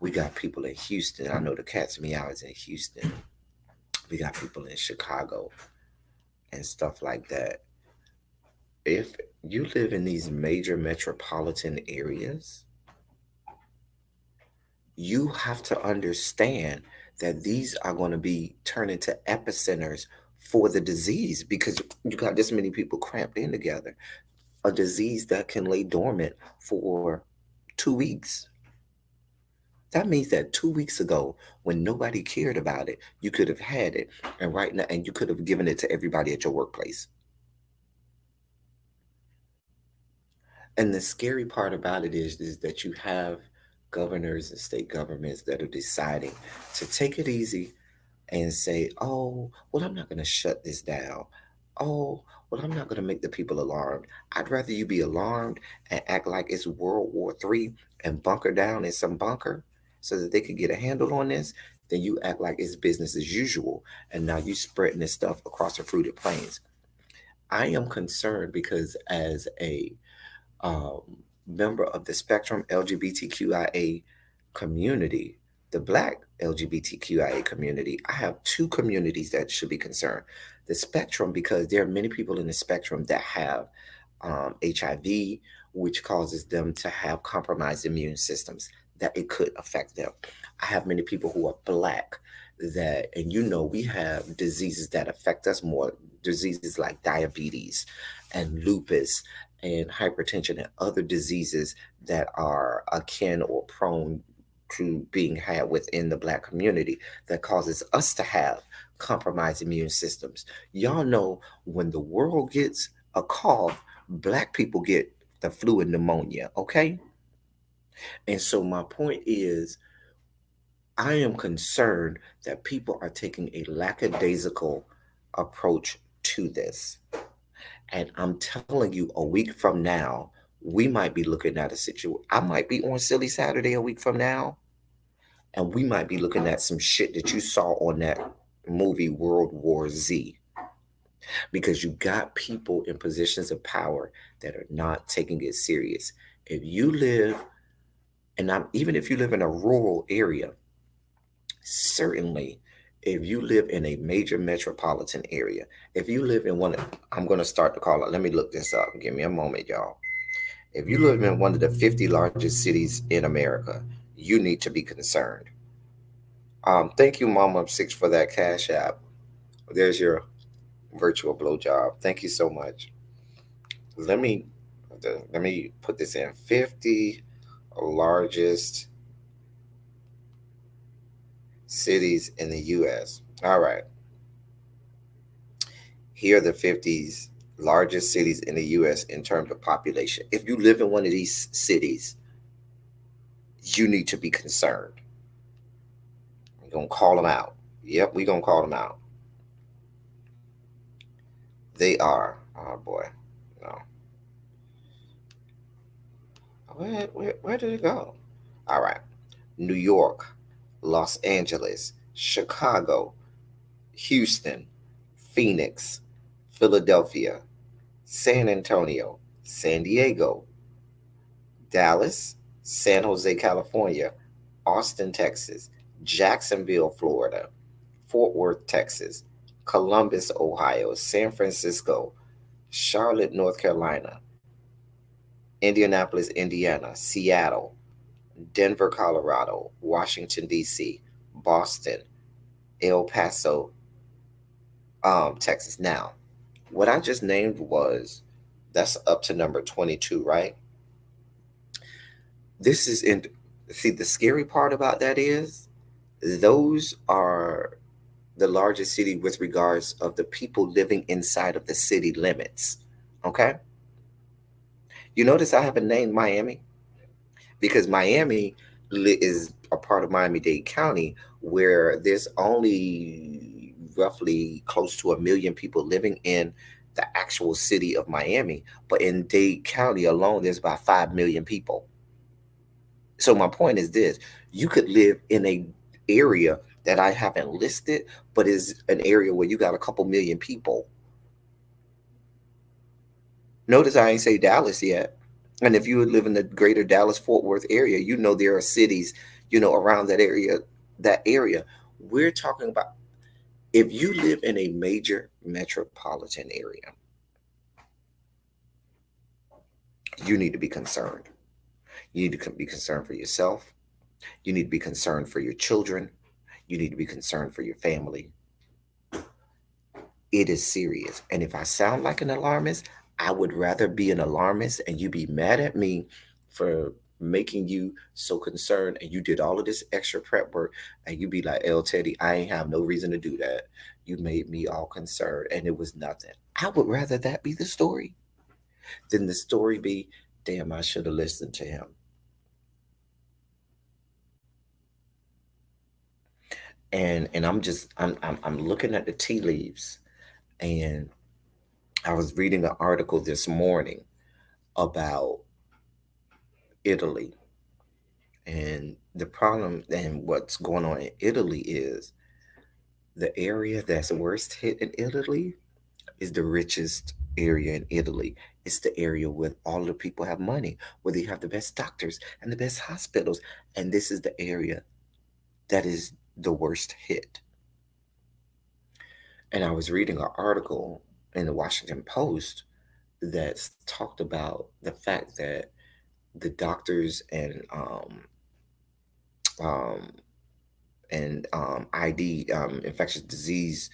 We got people in Houston. I know the Cat's Meow is in Houston. We got people in Chicago and stuff like that. If you live in these major metropolitan areas, you have to understand that these are going to be turned into epicenters for the disease, because you got this many people cramped in together. A disease that can lay dormant for 2 weeks. That means that 2 weeks ago, when nobody cared about it, you could have had it, and right now, and you could have given it to everybody at your workplace. And the scary part about it is that you have governors and state governments that are deciding to take it easy and say, oh, well, I'm not going to shut this down. Oh, well, I'm not going to make the people alarmed. I'd rather you be alarmed and act like it's World War III and bunker down in some bunker so that they could get a handle on this, than you act like it's business as usual. And now you spreading this stuff across the fruited plains. I am concerned because as a um, member of the Spectrum LGBTQIA community, the Black LGBTQIA community, I have two communities that should be concerned. The Spectrum, because there are many people in the spectrum that have HIV, which causes them to have compromised immune systems, that it could affect them. I have many people who are Black that, and you know, we have diseases that affect us more, diseases like diabetes and lupus and hypertension and other diseases that are akin or prone to being had within the black community that causes us to have compromised immune systems. Y'all know when the world gets a cough, black people get the flu and pneumonia, okay? And so my point is, I am concerned that people are taking a lackadaisical approach to this. And I'm telling you, a week from now, we might be looking at a situation. I might be on Silly Saturday a week from now, and we might be looking at some shit that you saw on that movie World War Z, because you got people in positions of power that are not taking it serious. If you live, and even if you live in a rural area, certainly if you live in a major metropolitan area, if you live in one, I'm going to start the call. Let me look this up. Give me a moment, y'all. If you live in one of the 50 largest cities in America, you need to be concerned. Thank you, Mama of Six, for that Cash App. There's your virtual blowjob. Thank you so much. Let me let me put this in. 50 largest cities in the U.S. All right. Here are the 50 largest cities in the U.S. in terms of population. If you live in one of these cities, you need to be concerned. We're going to call them out. Yep, we're going to call them out. They are, oh boy, no. Where did it go? All right. New York, Los Angeles, Chicago, Houston, Phoenix, Philadelphia, San Antonio, San Diego, Dallas, San Jose, California, Austin, Texas, Jacksonville, Florida, Fort Worth, Texas, Columbus, Ohio, San Francisco, Charlotte, North Carolina, Indianapolis, Indiana, Seattle, Denver, Colorado, Washington, D.C., Boston, El Paso, Texas. Now, what I just named that's up to number 22, right? This is in, see, the scary part about that is those are the largest city with regards of the people living inside of the city limits. Okay? You notice I haven't named Miami because Miami is a part of Miami-Dade County where there's only roughly close to 1 million people living in the actual city of Miami. But in Dade County alone, there's about 5 million people. So my point is this: you could live in a area that I haven't listed, but is an area where you got a couple million people. Notice I ain't say Dallas yet. And if you would live in the greater Dallas Fort Worth area, you know there are cities, around that area. That area. We're talking about if you live in a major metropolitan area, you need to be concerned. You need to be concerned for yourself. You need to be concerned for your children. You need to be concerned for your family. It is serious. And if I sound like an alarmist, I would rather be an alarmist and you be mad at me for making you so concerned and you did all of this extra prep work and you be like, El Teddy, I ain't have no reason to do that. You made me all concerned and it was nothing. I would rather that be the story than the story be, damn, I should have listened to him. And I'm looking at the tea leaves, and I was reading an article this morning about Italy. And the problem and what's going on in Italy is the area that's worst hit in Italy is the richest area in Italy. It's the area where all the people have money, where they have the best doctors and the best hospitals. And this is the area that is the worst hit. And I was reading an article in the Washington Post that talked about the fact that the doctors um, ID infectious disease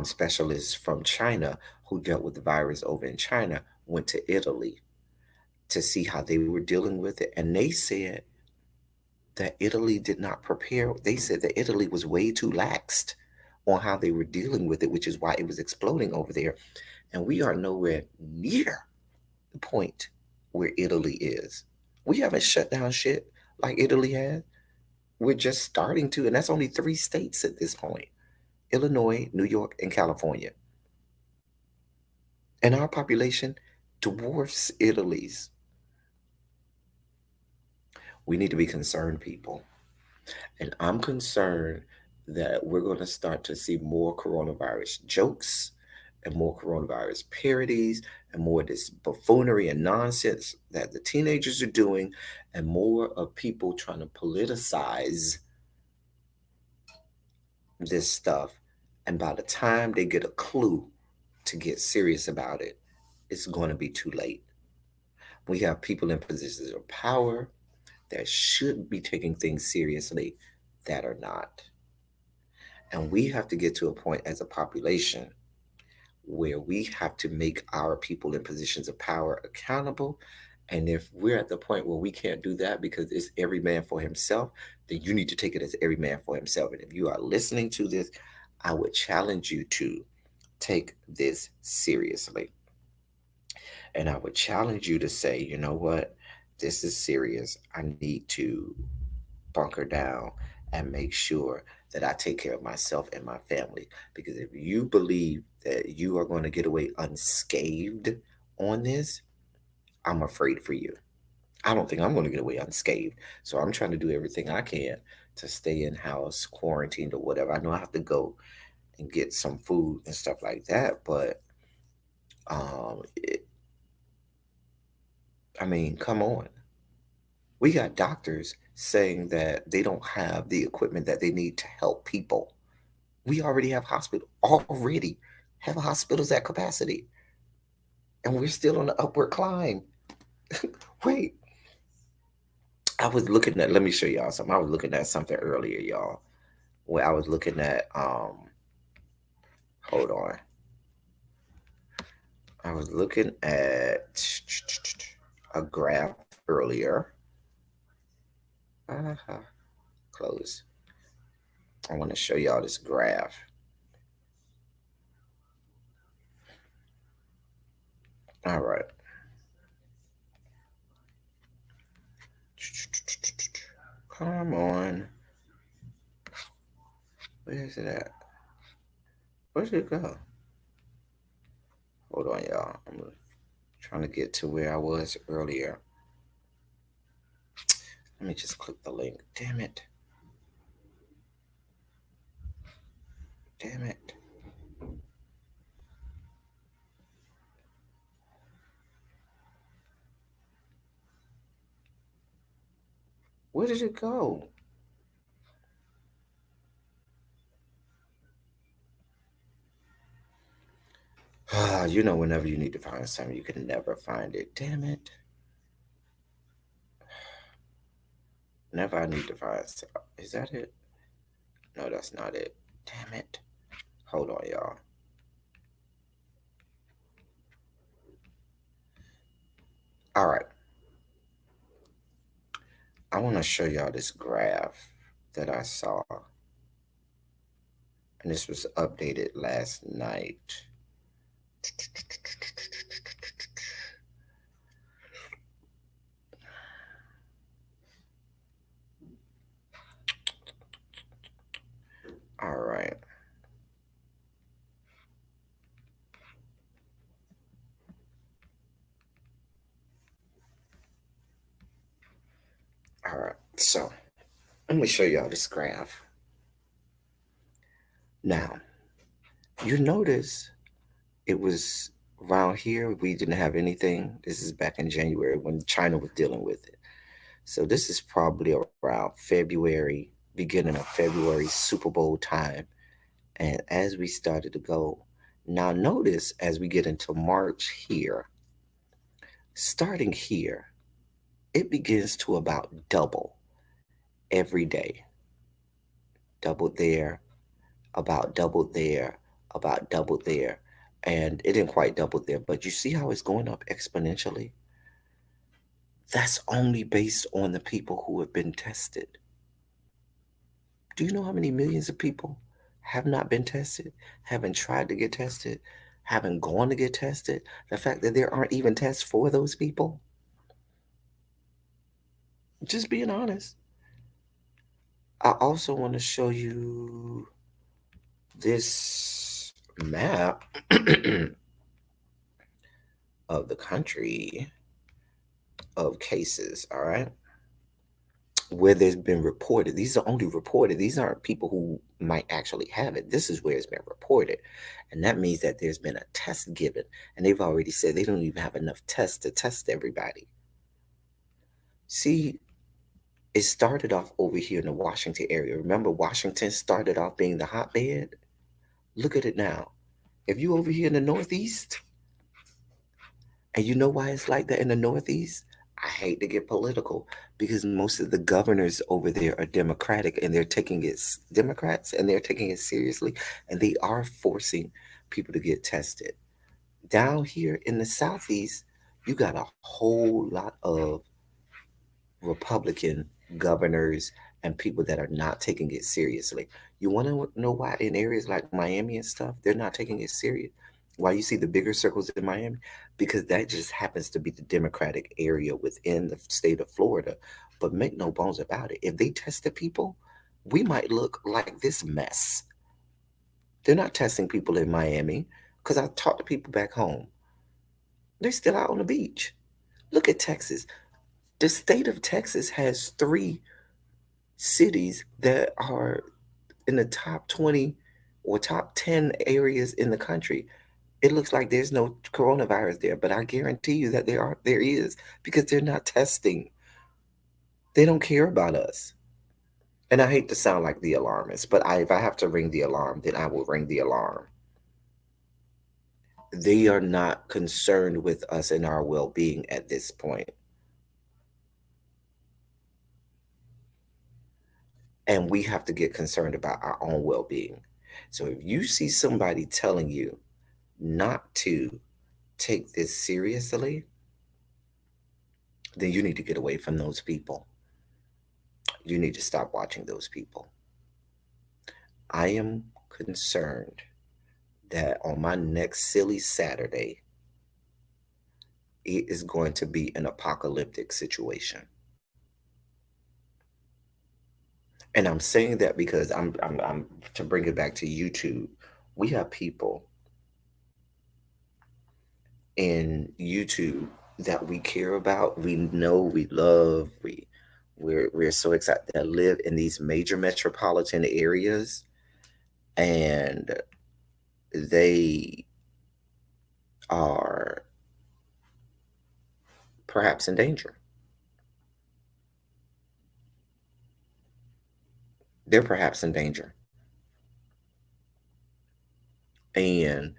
specialists from China who dealt with the virus over in China went to Italy to see how they were dealing with it, and they said that Italy did not prepare. They said that Italy was way too laxed on how they were dealing with it, which is why it was exploding over there. And we are nowhere near the point where Italy is. We haven't shut down shit like Italy has. We're just starting to, and that's only 3 states at this point: Illinois, New York, and California. And our population dwarfs Italy's. We need to be concerned, people. And I'm concerned that we're going to start to see more coronavirus jokes and more coronavirus parodies and more of this buffoonery and nonsense that the teenagers are doing, and more of people trying to politicize this stuff. And by the time they get a clue to get serious about it, it's going to be too late. We have people in positions of power that should be taking things seriously that are not. And we have to get to a point as a population where we have to make our people in positions of power accountable. And if we're at the point where we can't do that because it's every man for himself, then you need to take it as every man for himself. And if you are listening to this, I would challenge you to take this seriously. And I would challenge you to say, you know what? This is serious. I need to bunker down and make sure that I take care of myself and my family. Because if you believe that you are going to get away unscathed on this, I'm afraid for you. I don't think I'm going to get away unscathed. So I'm trying to do everything I can to stay in house, quarantined or whatever. I know I have to go and get some food and stuff like that, but it, I mean, come on. We got doctors saying that they don't have the equipment that they need to help people. We already have already have hospitals at capacity, and we're still on the upward climb. Wait, I was looking at. Let me show y'all something. I was looking at something earlier, y'all. Where I was looking at. Hold on. I was looking at a graph earlier. Close. I want to show y'all this graph. All right. Come on. Where is it at? Where did it go? Hold on, y'all. I'm trying to get to where I was earlier. Let me just click the link. Damn it. Damn it. Where did it go? You know, whenever you need to find something, you can never find it. Damn it. Whenever I need to find something. Is that it? No, that's not it. Damn it. Hold on, y'all. All right. I want to show y'all this graph that I saw. And this was updated last night. All right. All right. So let me show y'all this graph. Now, you notice it was around here, we didn't have anything. This is back in January when China was dealing with it. So this is probably around February, beginning of February, Super Bowl time. And as we started to go, now notice as we get into March here, starting here, it begins to about double every day. Double there, about double there, about double there. And it didn't quite double there, but you see how it's going up exponentially? That's only based on the people who have been tested. Do you know how many millions of people have not been tested, haven't tried to get tested, haven't gone to get tested? The fact that there aren't even tests for those people? Just being honest. I also want to show you this map of the country of cases, all right? Where there's been reported. These are only reported. These aren't people who might actually have it. This is where it's been reported. And that means that there's been a test given. And they've already said they don't even have enough tests to test everybody. See, it started off over here in the Washington area. Remember, Washington started off being the hotbed? Look at it now. If you over here in the Northeast, and you know why it's like that in the Northeast? I hate to get political because most of the governors over there are Democratic and they're taking it Democrats and they're taking it seriously and they are forcing people to get tested. Down here in the Southeast, you got a whole lot of Republican governors and people that are not taking it seriously. You want to know why in areas like Miami and stuff, they're not taking it serious? Why you see the bigger circles in Miami? Because that just happens to be the Democratic area within the state of Florida. But make no bones about it. If they tested people, we might look like this mess. They're not testing people in Miami because I talked to people back home. They're still out on the beach. Look at Texas. The state of Texas has three cities that are in the top 20 or top 10 areas in the country. It looks like there's no coronavirus there, but I guarantee you that there is because they're not testing. They don't care about us. And I hate to sound like the alarmist, but if I have to ring the alarm, then I will ring the alarm. They are not concerned with us and our well-being at this point. And we have to get concerned about our own well-being. So if you see somebody telling you not to take this seriously, then you need to get away from those people. You need to stop watching those people. I am concerned that on my next silly Saturday, it is going to be an apocalyptic situation. And I'm saying that because I'm to bring it back to YouTube. We have people in YouTube that we care about, we know, we love, we're so excited that live in these major metropolitan areas, and they are perhaps in danger. They're perhaps in danger. And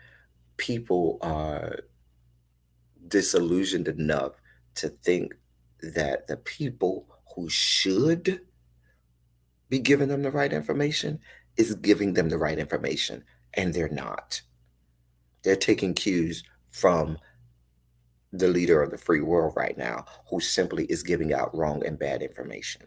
people are disillusioned enough to think that the people who should be giving them the right information is giving them the right information, and they're not. They're taking cues from the leader of the free world right now, who simply is giving out wrong and bad information.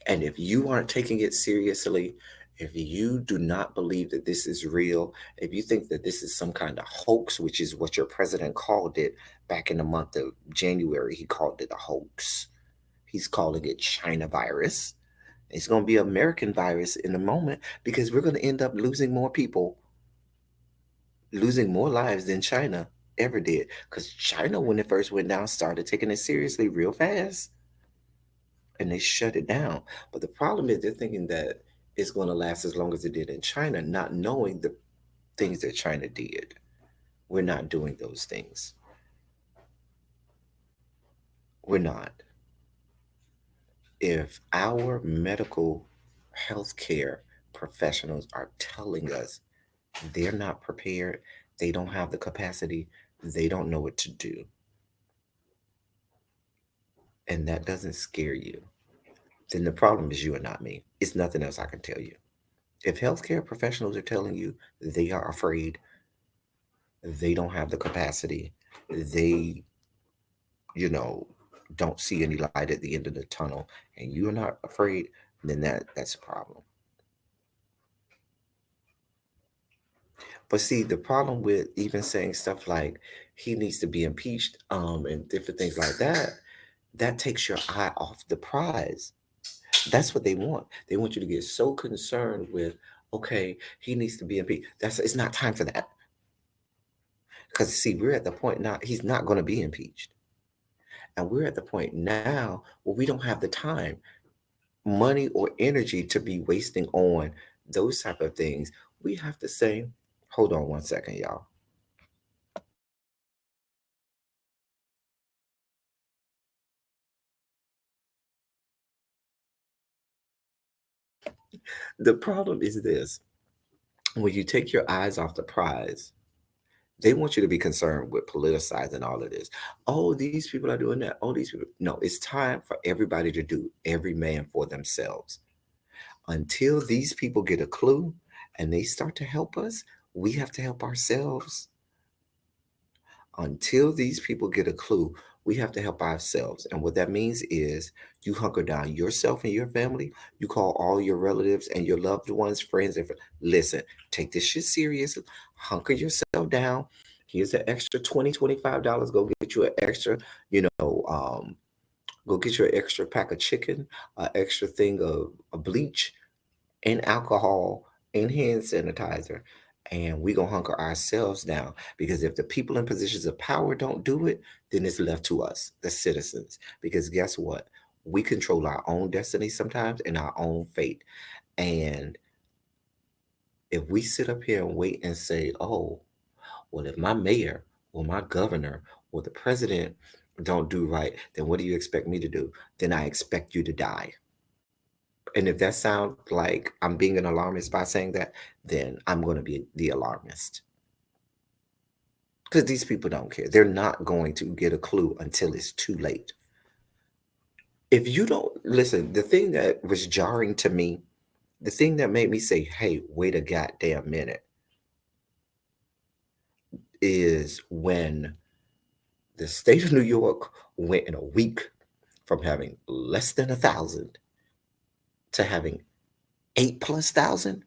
And if you aren't taking it seriously, if you do not believe that this is real, if you think that this is some kind of hoax, which is what your president called it back in the month of January, he called it a hoax. He's calling it China virus. It's going to be American virus in a moment because we're going to end up losing more people, losing more lives than China ever did. Because China, when it first went down, started taking it seriously real fast and they shut it down. But the problem is they're thinking that it's going to last as long as it did in China, not knowing the things that China did. We're not doing those things. We're not. If our medical healthcare professionals are telling us they're not prepared, they don't have the capacity, they don't know what to do, and that doesn't scare you, then the problem is you and not me. It's nothing else I can tell you. If healthcare professionals are telling you they are afraid, they don't have the capacity, they, you know, don't see any light at the end of the tunnel, and you're not afraid, then that's a problem. But see, the problem with even saying stuff like he needs to be impeached, and different things like that, that takes your eye off the prize. That's what they want. They want you to get so concerned with, okay, he needs to be impeached. It's not time for that. Because see, we're at the point now, he's not going to be impeached. And we're at the point now where we don't have the time, money, or energy to be wasting on those type of things. We have to say, hold on one second, y'all. The problem is this: when you take your eyes off the prize, they want you to be concerned with politicizing all of this. Oh, these people are doing that. Oh, these people. No, it's time for everybody to do every man for themselves. Until these people get a clue and they start to help us, we have to help ourselves. Until these people get a clue, we have to help ourselves. And what that means is you hunker down yourself and your family. You call all your relatives and your loved ones, friends, and listen, take this shit serious. Hunker yourself down. Here's an extra $25. Go get you an extra, go get you an extra pack of chicken, an extra thing of bleach and alcohol and hand sanitizer. And we gonna hunker ourselves down, because if the people in positions of power don't do it, then it's left to us, the citizens. Because guess what? We control our own destiny sometimes and our own fate. And if we sit up here and wait and say, oh, well, if my mayor or my governor or the president don't do right, then what do you expect me to do? Then I expect you to die. And if that sounds like I'm being an alarmist by saying that, then I'm going to be the alarmist. Because these people don't care. They're not going to get a clue until it's too late. If you don't listen, the thing that was jarring to me, the thing that made me say, hey, wait a goddamn minute, is when the state of New York went in a week from having less than 1,000 to having 8,000+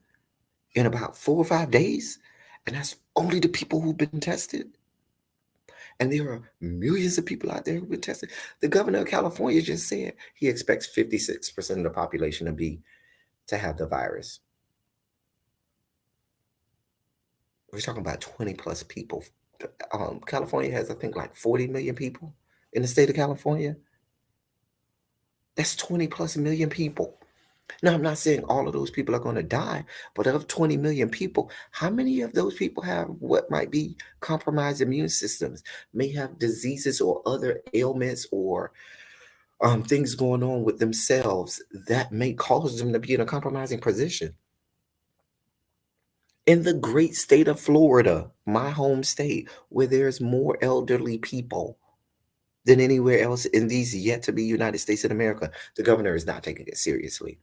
in about 4 or 5 days. And that's only the people who've been tested. And there are millions of people out there who've been tested. The governor of California just said he expects 56% of the population to have the virus. We're talking about 20+ people. California has, I think, like 40 million people in the state of California. That's 20+ million people. Now, I'm not saying all of those people are going to die, but of 20 million people, how many of those people have what might be compromised immune systems, may have diseases or other ailments or things going on with themselves that may cause them to be in a compromising position? In the great state of Florida, my home state, where there's more elderly people than anywhere else in these yet to be United States of America, the governor is not taking it seriously.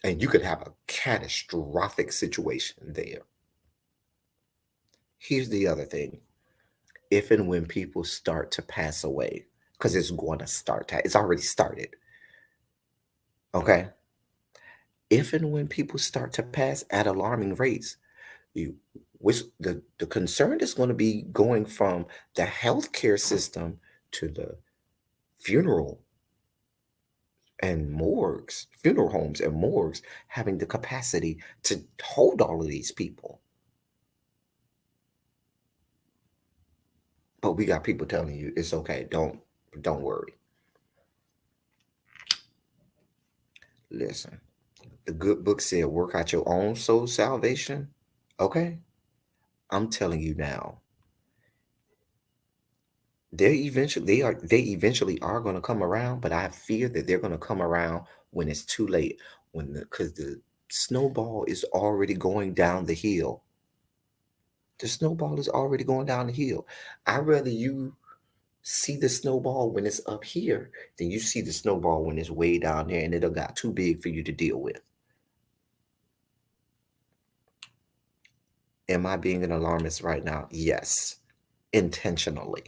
And you could have a catastrophic situation there. Here's the other thing. If and when people start to pass away, because it's going to start, it's already started. Okay. If and when people start to pass at alarming rates, you, which the concern is going to be going from the healthcare system to the funeral funeral homes and morgues having the capacity to hold all of these people. But we got people telling you it's okay. Don't worry. Listen, the good book said, work out your own soul salvation. Okay. I'm telling you now, they eventually are going to come around, but I fear that they're going to come around when it's too late, because the snowball is already going down the hill. The snowball is already going down the hill. I'd rather you see the snowball when it's up here than you see the snowball when it's way down there and it got too big for you to deal with. Am I being an alarmist right now? Yes, intentionally.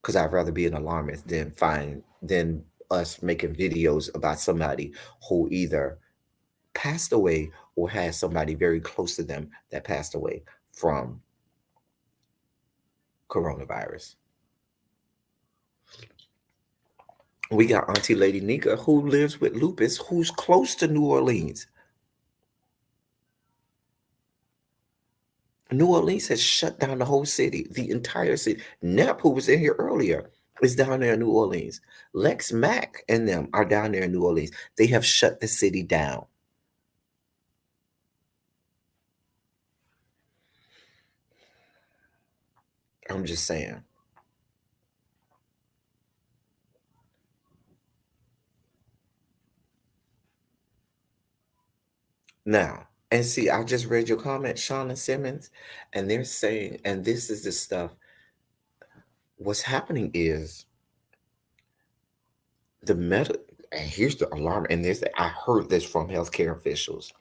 Because I'd rather be an alarmist than us making videos about somebody who either passed away or has somebody very close to them that passed away from coronavirus. We got Auntie Lady Nika who lives with lupus, who's close to New Orleans. New Orleans has shut down the whole city, the entire city. Nep, who was in here earlier, is down there in New Orleans. Lex Mack and them are down there in New Orleans. They have shut the city down. I'm just saying. Now, and see, I just read your comment, Shauna Simmons, and they're saying, and this is the stuff. What's happening is the meta, and here's the alarm, and this I heard this from healthcare officials.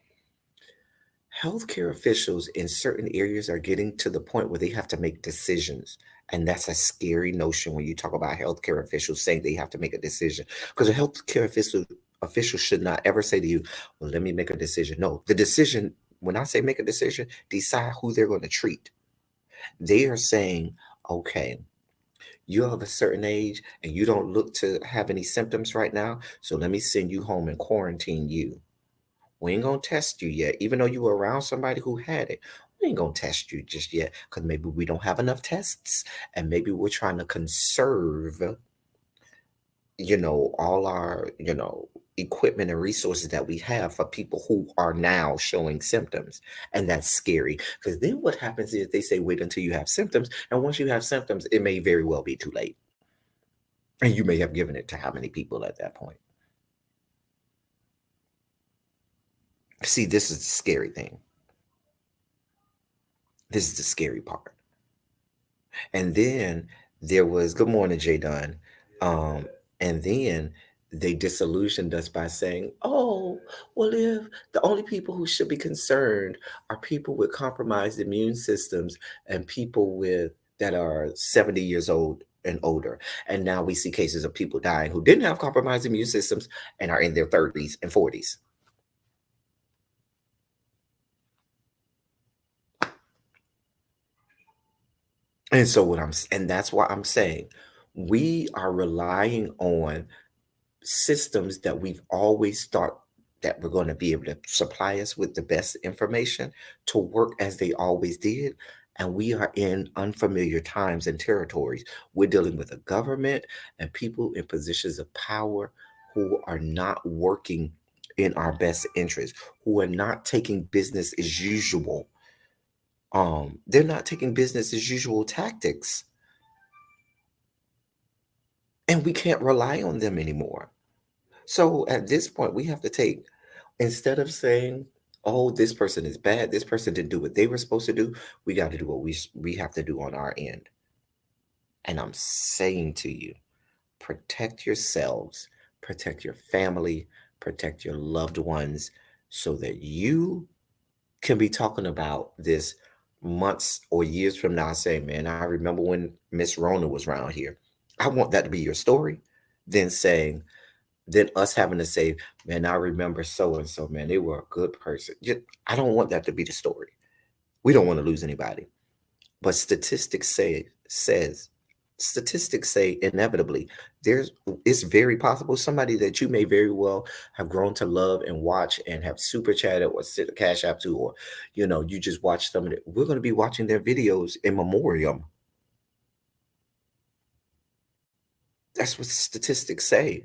Healthcare officials in certain areas are getting to the point where they have to make decisions. And that's a scary notion when you talk about healthcare officials saying they have to make a decision. Because a healthcare official should not ever say to you, well, let me make a decision. No, the decision, when I say make a decision, decide who they're going to treat. They are saying, okay, you're of a certain age and you don't look to have any symptoms right now. So let me send you home and quarantine you. We ain't gonna test you yet, even though you were around somebody who had it. We ain't gonna test you just yet because maybe we don't have enough tests, and maybe we're trying to conserve, all our, equipment and resources that we have for people who are now showing symptoms. And that's scary because then what happens is they say wait until you have symptoms, and once you have symptoms, it may very well be too late, and you may have given it to how many people at that point. See, this is the scary thing. This is the scary part. And then there was good morning, Jay Dunn. Um, and then they disillusioned us by saying, oh, well, if the only people who should be concerned are people with compromised immune systems and people with that are 70 years old and older. And now we see cases of people dying who didn't have compromised immune systems and are in their 30s and 40s. And so and that's why I'm saying we are relying on systems that we've always thought that were going to be able to supply us with the best information to work as they always did. And we are in unfamiliar times and territories. We're dealing with a government and people in positions of power who are not working in our best interest, who are not taking business as usual. They're not taking business as usual tactics. And we can't rely on them anymore. So at this point, we have to take, instead of saying, oh, this person is bad, this person didn't do what they were supposed to do, we got to do what we have to do on our end. And I'm saying to you, protect yourselves, protect your family, protect your loved ones so that you can be talking about this months or years from now saying, man, I remember when Miss Rona was around here. I want that to be your story. Then saying, then us having to say, man, I remember so and so, man, they were a good person. I don't want that to be the story. We don't want to lose anybody. But statistics say inevitably it's very possible somebody that you may very well have grown to love and watch and have super chatted or sit a cash app to, or you just watch some of it. We're going to be watching their videos in memoriam. That's what statistics say.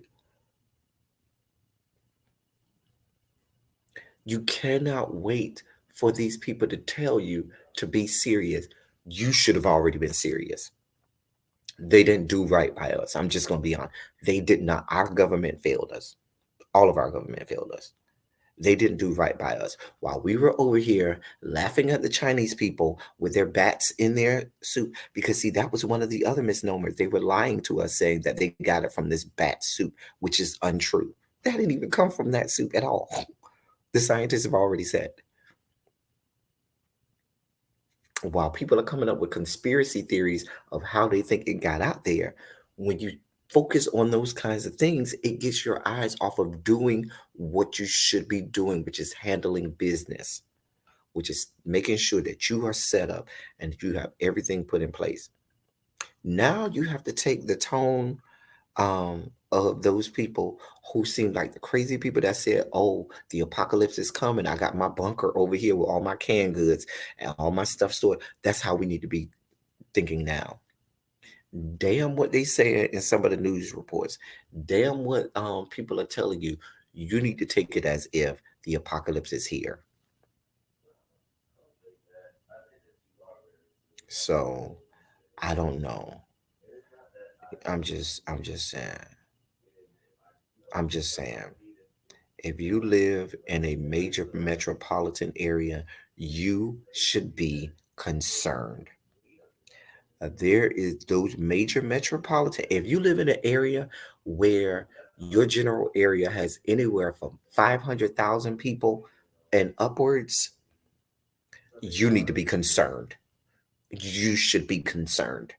You cannot wait for these people to tell you to be serious. You should have already been serious. They didn't do right by us. I'm just going to be honest. They did not. Our government failed us. All of our government failed us. They didn't do right by us. While we were over here laughing at the Chinese people with their bats in their soup, because see, that was one of the other misnomers. They were lying to us saying that they got it from this bat soup, which is untrue. That didn't even come from that soup at all. The scientists have already said. While people are coming up with conspiracy theories of how they think it got out there, when you Focus on those kinds of things. It gets your eyes off of doing what you should be doing, which is handling business, which is making sure that you are set up and you have everything put in place. Now you have to take the tone of those people who seem like the crazy people that said, "Oh, the apocalypse is coming. I got my bunker over here with all my canned goods and all my stuff stored." That's how we need to be thinking now. Damn what they say in some of the news reports. Damn what people are telling you. You need to take it as if the apocalypse is here. So I don't know. I'm just saying. I'm just saying. If you live in a major metropolitan area, you should be concerned. There is those major metropolitan. If you live in an area where your general area has anywhere from 500,000 people and upwards, you need to be concerned. You should be concerned.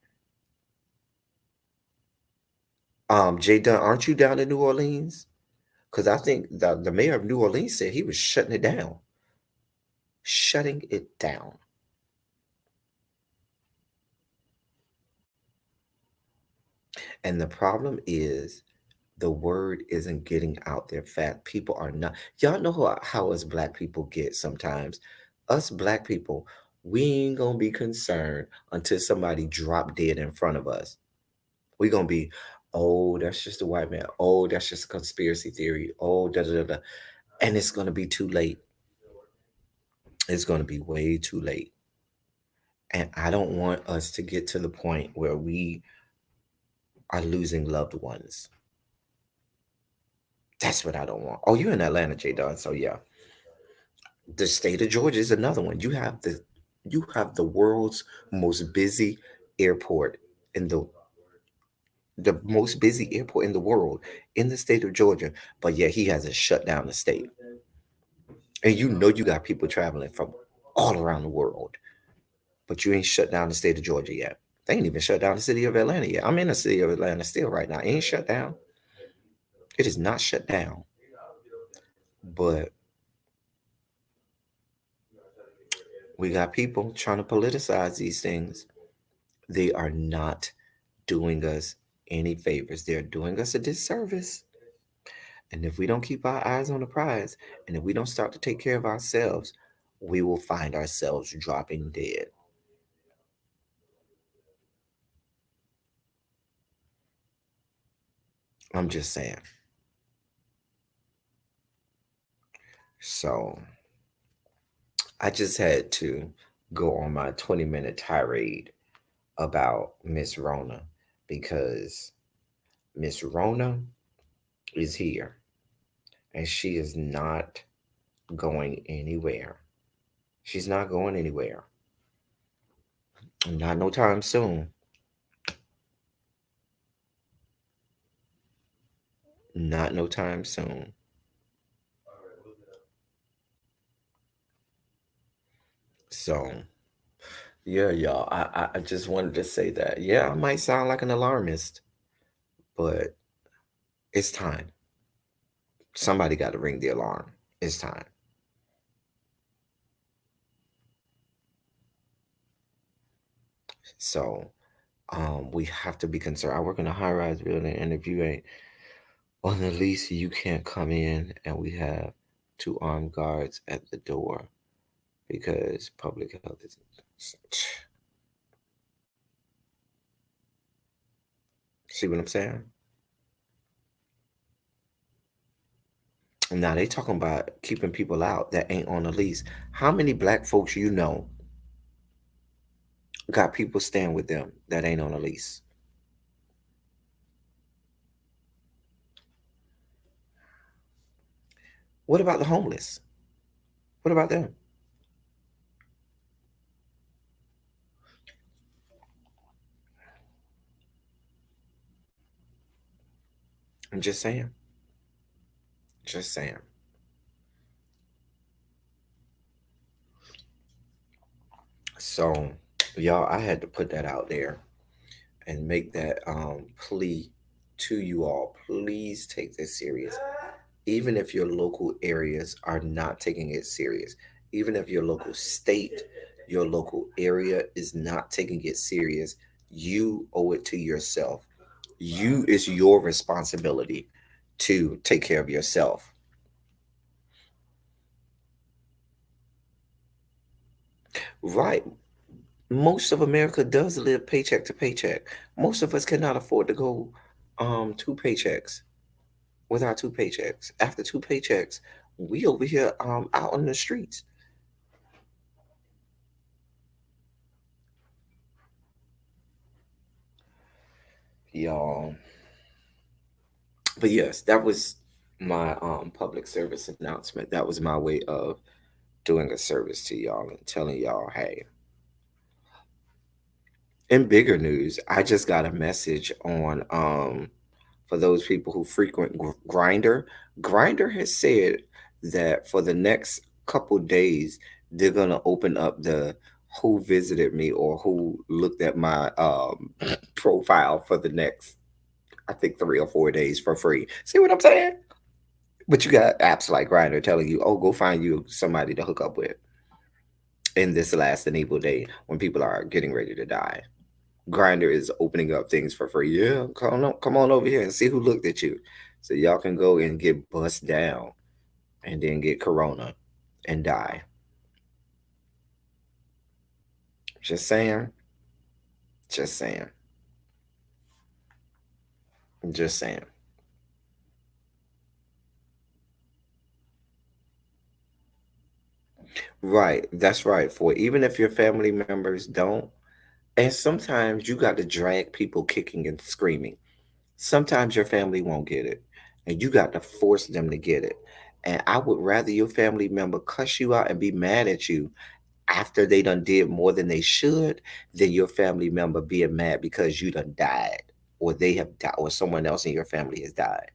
Jay Dunn, aren't you down in New Orleans? Because I think the mayor of New Orleans said he was shutting it down. Shutting it down. And the problem is the word isn't getting out there fast. People are not. Y'all know how us black people get sometimes. Us black people, we ain't gonna be concerned until somebody drop dead in front of us. We gonna be, oh, that's just a white man. Oh, that's just a conspiracy theory. Oh, da da da da. And it's gonna be too late. It's gonna be way too late. And I don't want us to get to the point where we are losing loved ones. That's what I don't want. Oh, you're in Atlanta, J Don. So yeah. The state of Georgia is another one. You have the world's most busy airport in the most busy airport in the world in the state of Georgia, but yet he hasn't shut down the state. And you know you got people traveling from all around the world, but you ain't shut down the state of Georgia yet. They ain't even shut down the city of Atlanta yet. I'm in the city of Atlanta still right now. It ain't shut down. It is not shut down. But we got people trying to politicize these things. They are not doing us any favors. They're doing us a disservice. And if we don't keep our eyes on the prize, and if we don't start to take care of ourselves, we will find ourselves dropping dead. I'm just saying. So I just had to go on my 20-minute tirade about Miss Rona because Miss Rona is here and she is not going anywhere. She's not going anywhere. Not no time soon. Not no time soon. So, yeah, y'all, I just wanted to say that. Yeah, I might sound like an alarmist, but it's time. Somebody got to ring the alarm. It's time. So, we have to be concerned. I work in a high-rise building, and if you ain't on the lease, you can't come in, and we have two armed guards at the door because public health is. See what I'm saying? Now they talking about keeping people out that ain't on the lease. How many black folks you know got people staying with them that ain't on a lease? What about the homeless? What about them? I'm just saying. Just saying. So, y'all, I had to put that out there and make that plea to you all, please take this serious. Even if your local areas are not taking it serious, even if your local state, your local area is not taking it serious, you owe it to yourself. It's your responsibility to take care of yourself. Right. Most of America does live paycheck to paycheck. Most of us cannot afford to go two paychecks without two paychecks. After two paychecks, we over here out on the streets. Y'all. But yes, that was my public service announcement. That was my way of doing a service to y'all and telling y'all, hey, in bigger news, I just got a message on for those people who frequent Grinder. Grinder has said that for the next couple days they're gonna open up the who visited me or who looked at my profile for the next, I think, 3 or 4 days for free. See what I'm saying? But you got apps like Grinder telling you, "Oh, go find you somebody to hook up with in this last and evil day when people are getting ready to die." Grinder is opening up things for free. Yeah, come on over here and see who looked at you, so y'all can go and get bust down and then get corona and die. Just saying. Just saying. Just saying. Right. That's right. For even if your family members don't, and sometimes you got to drag people kicking and screaming. Sometimes your family won't get it, and you got to force them to get it. And I would rather your family member cuss you out and be mad at you after they done did more than they should than your family member being mad because you done died or they have died or someone else in your family has died.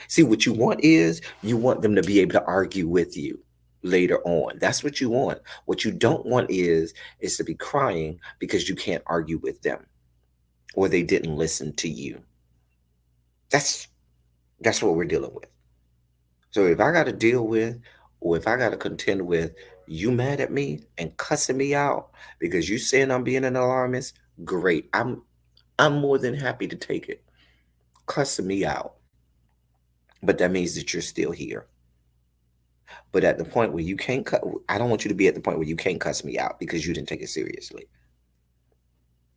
See, what you want is you want them to be able to argue with you later on. That's what you want. What you don't want is to be crying because you can't argue with them or they didn't listen to you. That's that's what we're dealing with. So if I got to deal with, or if I got to contend with you mad at me and cussing me out because you saying I'm being an alarmist, great. I'm more than happy to take it. Cussing me out, but that means that you're still here. But at the point where you can't cut, I don't want you to be at the point where you can't cuss me out because you didn't take it seriously.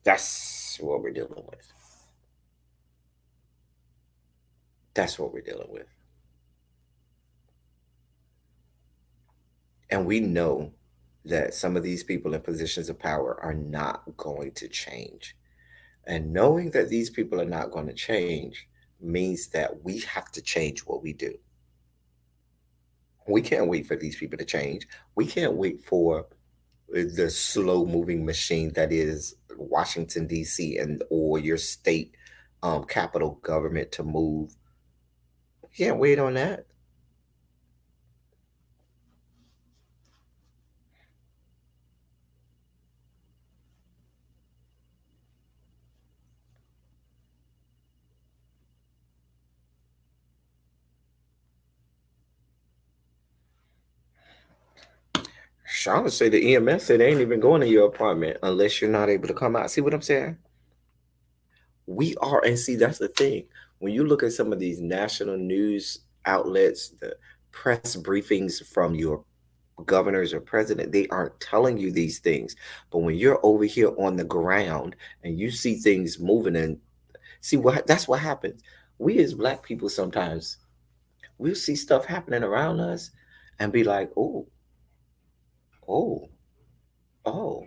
That's what we're dealing with. That's what we're dealing with. And we know that some of these people in positions of power are not going to change. And knowing that these people are not going to change means that we have to change what we do. We can't wait for these people to change. We can't wait for the slow moving machine that is Washington D.C. and or your state capital government to move. We can't wait on that. Shauna say the EMS said they ain't even going to your apartment unless you're not able to come out. See what I'm saying? We are, and see, that's the thing. When you look at some of these national news outlets, the press briefings from your governors or president, they aren't telling you these things. But when you're over here on the ground and you see things moving and see what that's what happens. We as black people sometimes we'll see stuff happening around us and be like, oh, oh, oh.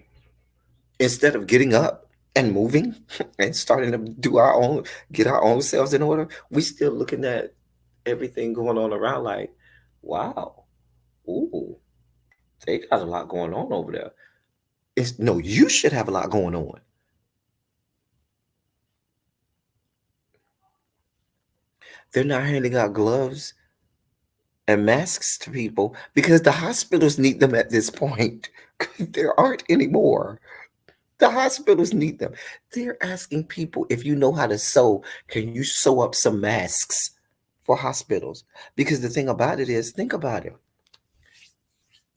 Instead of getting up and moving and starting to do our own, get our own selves in order, we still looking at everything going on around like, wow, ooh, they got a lot going on over there. It's no, you should have a lot going on. They're not handing out gloves and masks to people because the hospitals need them at this point. There aren't anymore. The hospitals need them. They're asking people if you know how to sew, can you sew up some masks for hospitals? Because the thing about it is, think about it.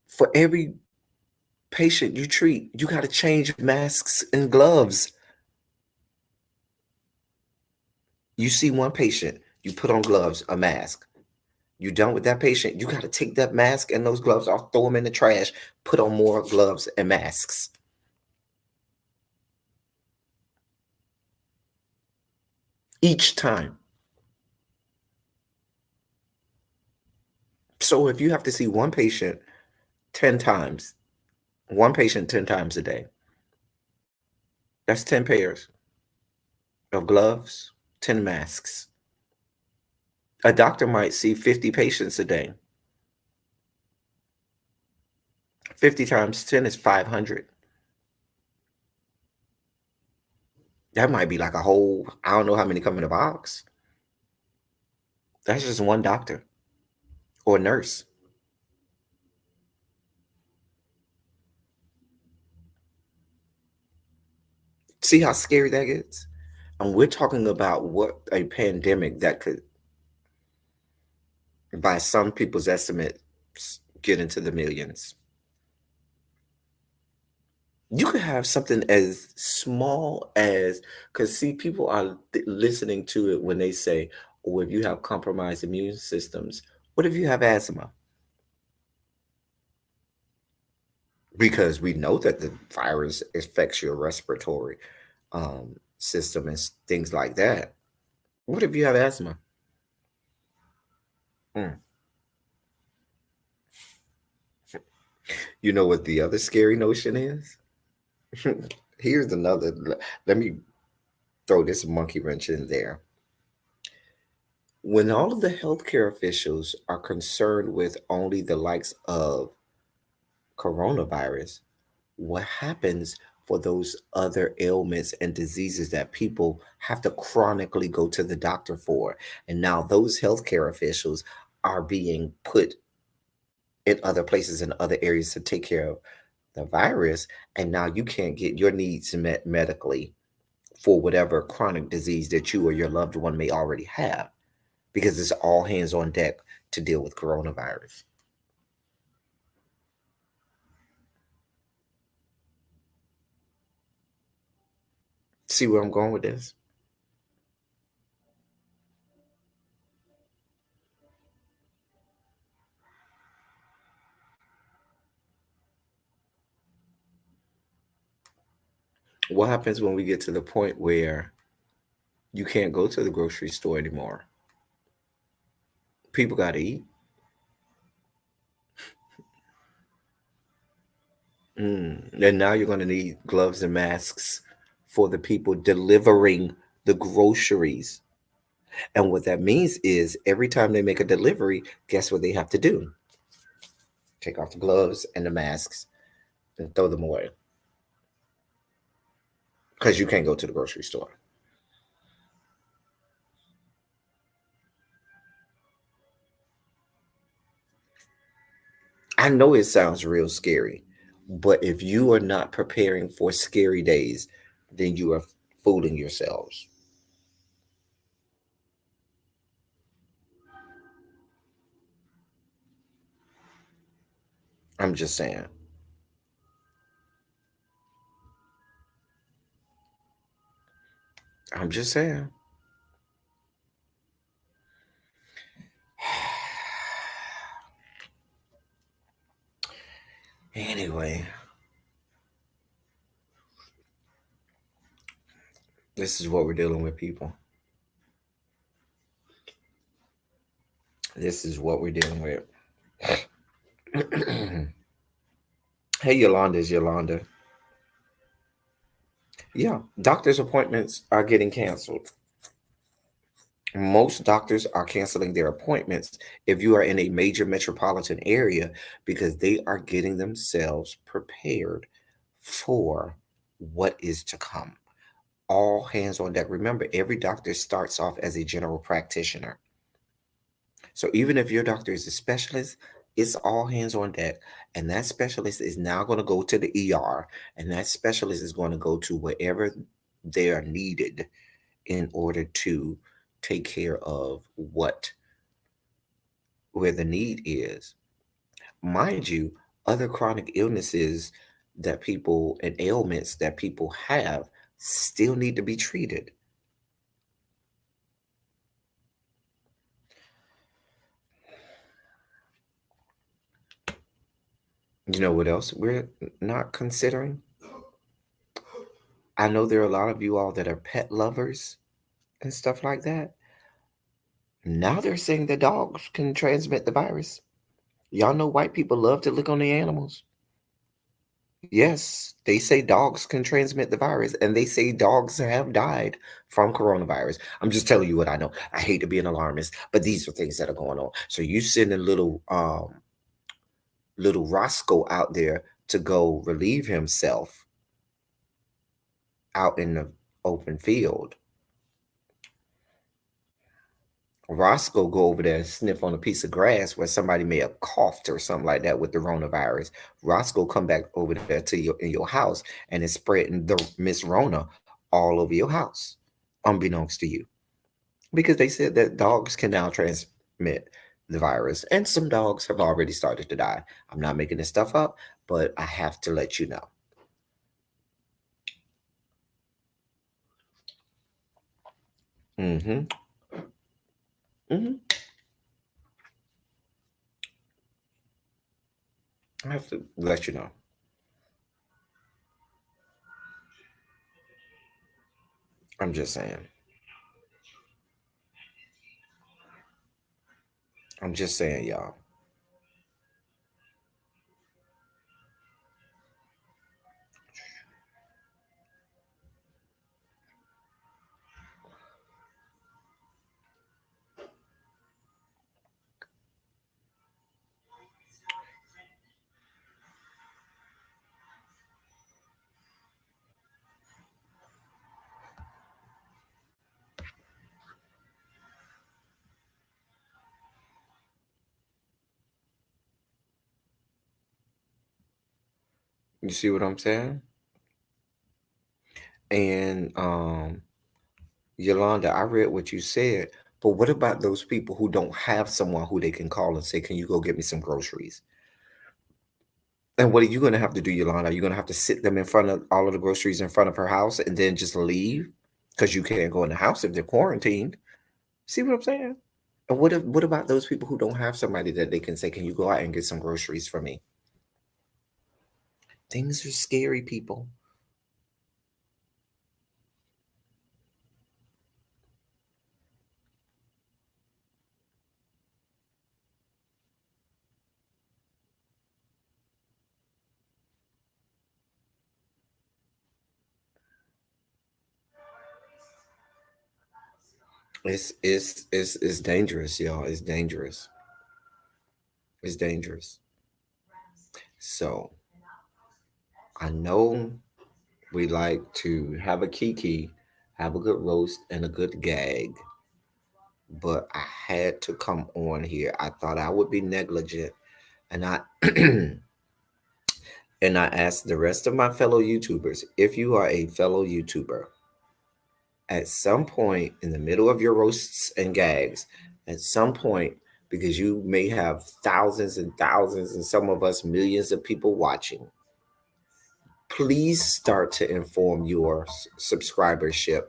For every patient you treat, you got to change masks and gloves. You see one patient, you put on gloves, a mask. You done with that patient, you got to take that mask and those gloves off, throw them in the trash, put on more gloves and masks. Each time. So if you have to see one patient 10 times, one patient 10 times a day, that's 10 pairs of gloves, 10 masks. A doctor might see 50 patients a day. 50 times 10 is 500. That might be like a whole, I don't know how many come in a box. That's just one doctor or nurse. See how scary that gets? And we're talking about what a pandemic that could, by some people's estimates, get into the millions. You could have something as small as, because see, people are listening to it when they say, oh, if you have compromised immune systems, what if you have asthma? Because we know that the virus affects your respiratory system and things like that. What if you have asthma? Mm. You know what the other scary notion is? Here's another. Let me throw this monkey wrench in there. When all of the healthcare officials are concerned with only the likes of coronavirus, what happens for those other ailments and diseases that people have to chronically go to the doctor for? And now those healthcare officials are being put in other places and other areas to take care of the virus. And now you can't get your needs met medically for whatever chronic disease that you or your loved one may already have, because it's all hands on deck to deal with coronavirus. See where I'm going with this? What happens when we get to the point where you can't go to the grocery store anymore? People got to eat. And now you're going to need gloves and masks for the people delivering the groceries. And what that means is every time they make a delivery, guess what they have to do? Take off the gloves and the masks and throw them away because you can't go to the grocery store. I know it sounds real scary, but if you are not preparing for scary days, then you are fooling yourselves. I'm just saying. I'm just saying. Anyway, this is what we're dealing with, people. This is what we're dealing with. Hey, Yolanda is Yolanda. Yeah, doctor's appointments are getting canceled. Most doctors are canceling their appointments if you are in a major metropolitan area because they are getting themselves prepared for what is to come. All hands on deck. Remember, every doctor starts off as a general practitioner. So even if your doctor is a specialist, It's all hands on deck. And that specialist is now going to go to the ER, and that specialist is going to go to wherever they are needed in order to take care of what where the need is. Mind you, other chronic illnesses that people and ailments that people have still need to be treated. You know what else we're not considering? I know there are a lot of you all that are pet lovers and stuff like that. Now they're saying that dogs can transmit the virus. Y'all know white people love to lick on the animals. Yes, they say dogs can transmit the virus, and they say dogs have died from coronavirus. I'm just telling you what I know. I hate to be an alarmist, but these are things that are going on. So you send a little Roscoe out there to go relieve himself out in the open field. Roscoe go over there and sniff on a piece of grass where somebody may have coughed or something like that with the coronavirus. Roscoe come back over there to your in your house and is spreading the Miss Rona all over your house, unbeknownst to you, because they said that dogs can now transmit the virus, and some dogs have already started to die. I'm not making this stuff up, but I have to let you know. Mm-hmm. Mm-hmm. I have to let you know. I'm just saying. I'm just saying, y'all. You see what I'm saying? And Yolanda, I read what you said, but what about those people who don't have someone who they can call and say, "Can you go get me some groceries?" And what are you going to have to do, Yolanda? Are you going to have to sit them in front of all of the groceries in front of her house and then just leave because you can't go in the house if they're quarantined? See what I'm saying? And what about those people who don't have somebody that they can say, "Can you go out and get some groceries for me?" Things are scary, people. It's dangerous, y'all. It's dangerous. It's dangerous. So I know we like to have a kiki, have a good roast and a good gag, but I had to come on here. I thought I would be negligent, and I and I asked the rest of my fellow YouTubers, if you are a fellow YouTuber, at some point in the middle of your roasts and gags, at some point, because you may have thousands and thousands, and some of us millions of people watching, please start to inform your subscribership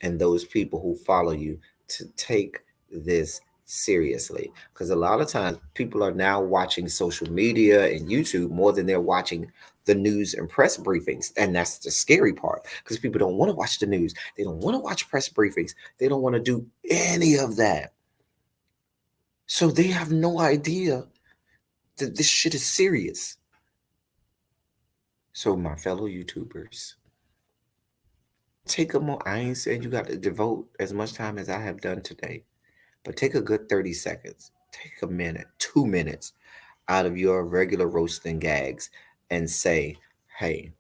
and those people who follow you to take this seriously, because a lot of times people are now watching social media and YouTube more than they're watching the news and press briefings, and that's the scary part, because people don't want to watch the news, they don't want to watch press briefings, they don't want to do any of that, so they have no idea that this shit is serious. So my fellow YouTubers, take a more. I ain't saying you got to devote as much time as I have done today, but take a good 30 seconds. Take a minute, 2 minutes out of your regular roasting gags and say, hey,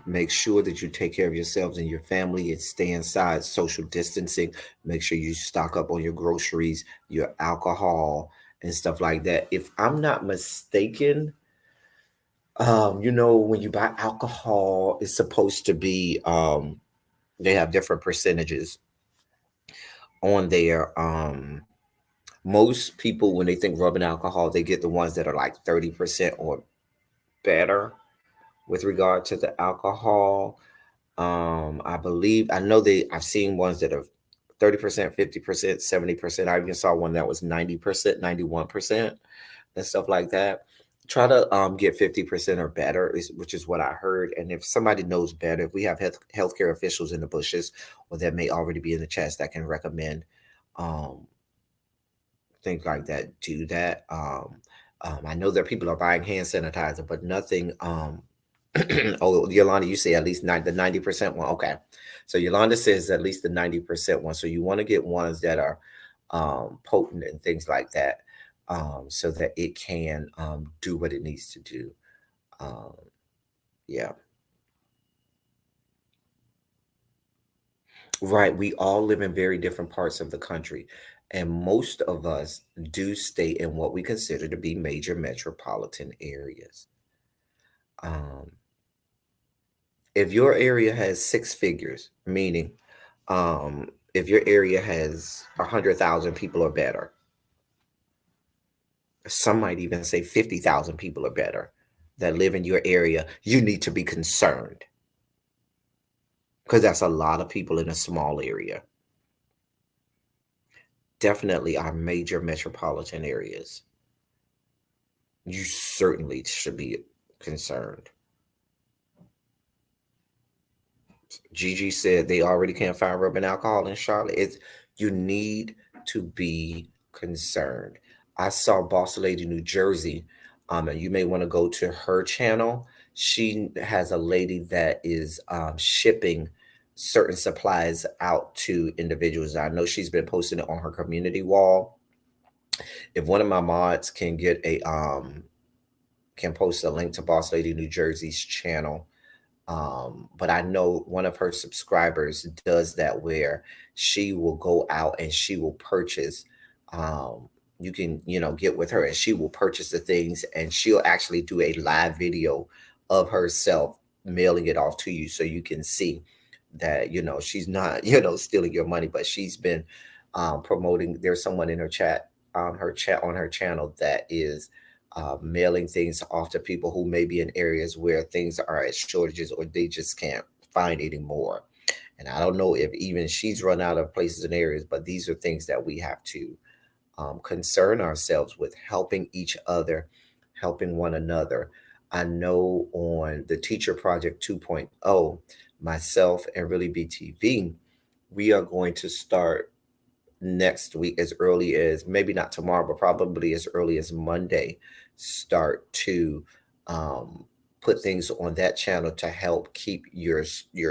make sure that you take care of yourselves and your family and stay inside, social distancing. Make sure you stock up on your groceries, your alcohol, and stuff like that. If I'm not mistaken, when you buy alcohol, it's supposed to be they have different percentages on there. Most people when they think rubbing alcohol, they get the ones that are like 30% or better with regard to the alcohol. I know I've seen ones that are 30%, 50%, 70%. I even saw one that was 90%, 91%, and stuff like that. Try to get 50% or better, which is what I heard. And if somebody knows better, if we have healthcare officials in the bushes, or that may already be in the chats that can recommend um, things like that, do that. I know that people are buying hand sanitizer, but nothing. Oh, Yolanda, you say at least the 90% one. Okay, so Yolanda says at least the 90% one. So you want to get ones that are potent and things like that, so that it can do what it needs to do. Um, yeah, right. We all live in very different parts of the country, and most of us do stay in what we consider to be major metropolitan areas. Um, if your area has six figures, meaning if your area has 100,000 people or better, some might even say 50,000 people or better that live in your area, you need to be concerned because that's a lot of people in a small area. Definitely our major metropolitan areas, you certainly should be concerned. Gigi said they already can't find rubbing alcohol in Charlotte. You need to be concerned. I saw Boss Lady New Jersey, and you may want to go to her channel. She has a lady that is shipping certain supplies out to individuals. I know she's been posting it on her community wall. If one of my mods can post a link to Boss Lady New Jersey's channel, but I know one of her subscribers does that where she will go out and she will purchase. Um, you can, get with her and she will purchase the things and she'll actually do a live video of herself mailing it off to you so you can see that, she's not, stealing your money, but she's been promoting. There's someone in her channel that is mailing things off to people who may be in areas where things are at shortages or they just can't find anymore. And I don't know if even she's run out of places and areas, but these are things that we have to concern ourselves with, helping each other, helping one another. I know on the Teacher Project 2.0, myself and really BTV, we are going to start next week as early as maybe not tomorrow, but probably as early as Monday, start to put things on that channel to help keep your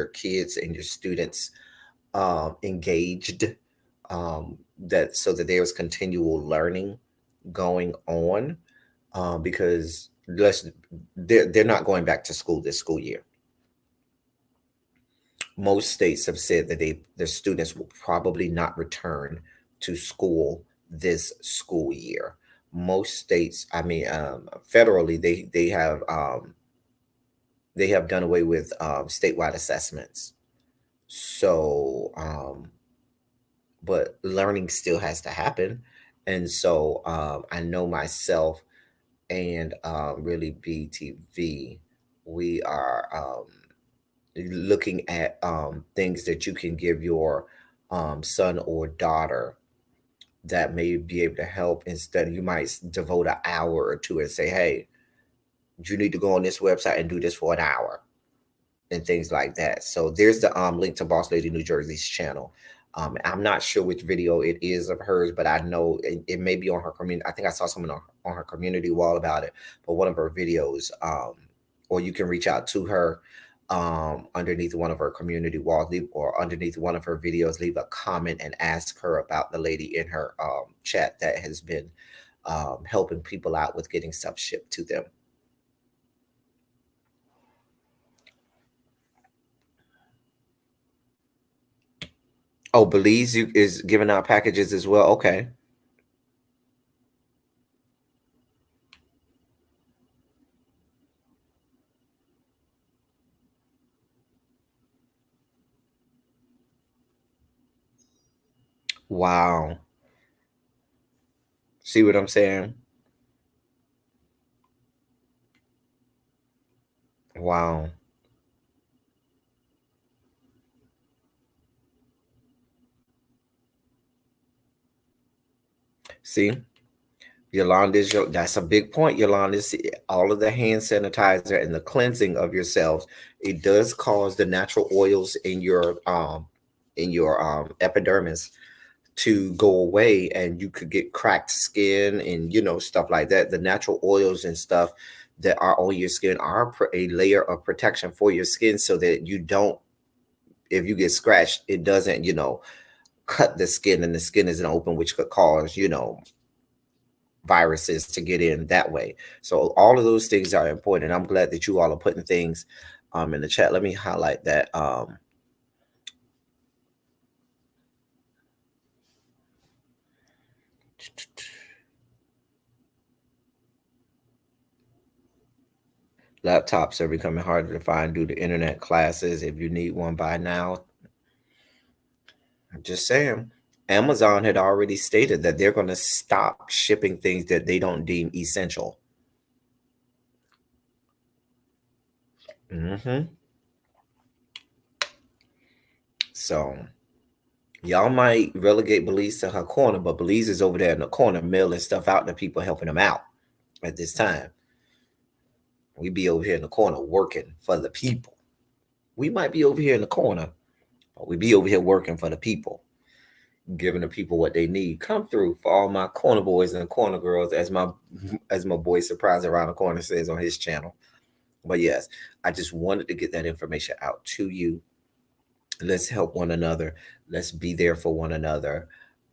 kids and your students engaged. That so that there's continual learning going on because they're not going back to school this school year. Most states have said that their students will probably not return to school this school year. Most states, I mean, federally, they have done away with statewide assessments. So, but learning still has to happen, and so I know myself and really BTV, we are looking at things that you can give your son or daughter that may be able to help. Instead, you might devote an hour or two and say, hey, you need to go on this website and do this for an hour and things like that. So there's the link to Boss Lady New Jersey's channel. I'm not sure which video it is of hers, but I know it may be on her community. I think I saw someone on her community wall about it, but one of her videos, or you can reach out to her underneath one of her community walls, or underneath one of her videos, leave a comment and ask her about the lady in her chat that has been helping people out with getting stuff shipped to them. Oh, Belize is giving out packages as well. Okay. Wow. See what I'm saying? Wow. See, that's a big point, Yolanda. See, all of the hand sanitizer and the cleansing of yourselves, it does cause the natural oils in your epidermis to go away, and you could get cracked skin and stuff like that. The natural oils and stuff that are on your skin are a layer of protection for your skin, so that you don't, if you get scratched, it doesn't cut the skin, and the skin isn't open, which could cause viruses to get in that way. So all of those things are important. I'm glad that you all are putting things in the chat. Let me highlight that. Laptops are becoming harder to find due to internet classes. If you need one by now, I'm just saying. Amazon had already stated that they're going to stop shipping things that they don't deem essential. Hmm. So y'all might relegate Belize to her corner, but Belize is over there in the corner mailing stuff out to people, helping them out at this time. We be over here in the corner working for the people. We might be over here in the corner, but we be over here working for the people, giving the people what they need. Come through for all my corner boys and corner girls, as my boy Surprise Around the Corner says on his channel. But yes, I just wanted to get that information out to you. Let's help one another. Let's be there for one another.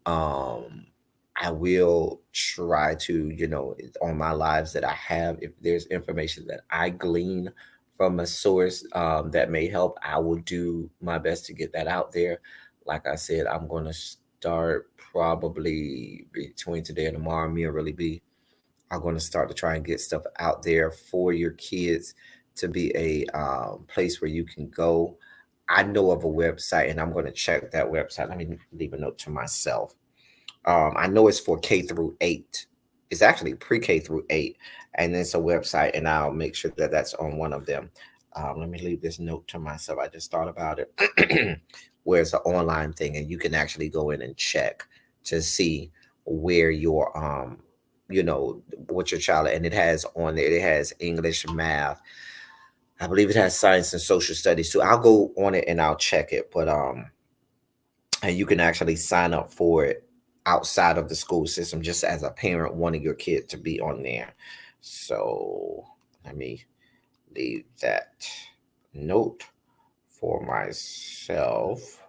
um I will try to, on my lives that I have, if there's information that I glean from a source that may help, I will do my best to get that out there. Like I said, I'm going to start probably between today and tomorrow. Me and Really B are going to start to try and get stuff out there for your kids, to be a place where you can go. I know of a website, and I'm going to check that website. Let me leave a note to myself. I know it's for K through 8. It's actually pre-K through 8, and it's a website, and I'll make sure that that's on one of them. Let me leave this note to myself. I just thought about it. Where it's an online thing, and you can actually go in and check to see where your what your child, and it has on there. It has English, math. I believe it has science and social studies too. I'll go on it and I'll check it, but and you can actually sign up for it outside of the school system, just as a parent wanting your kid to be on there. So let me leave that note for myself.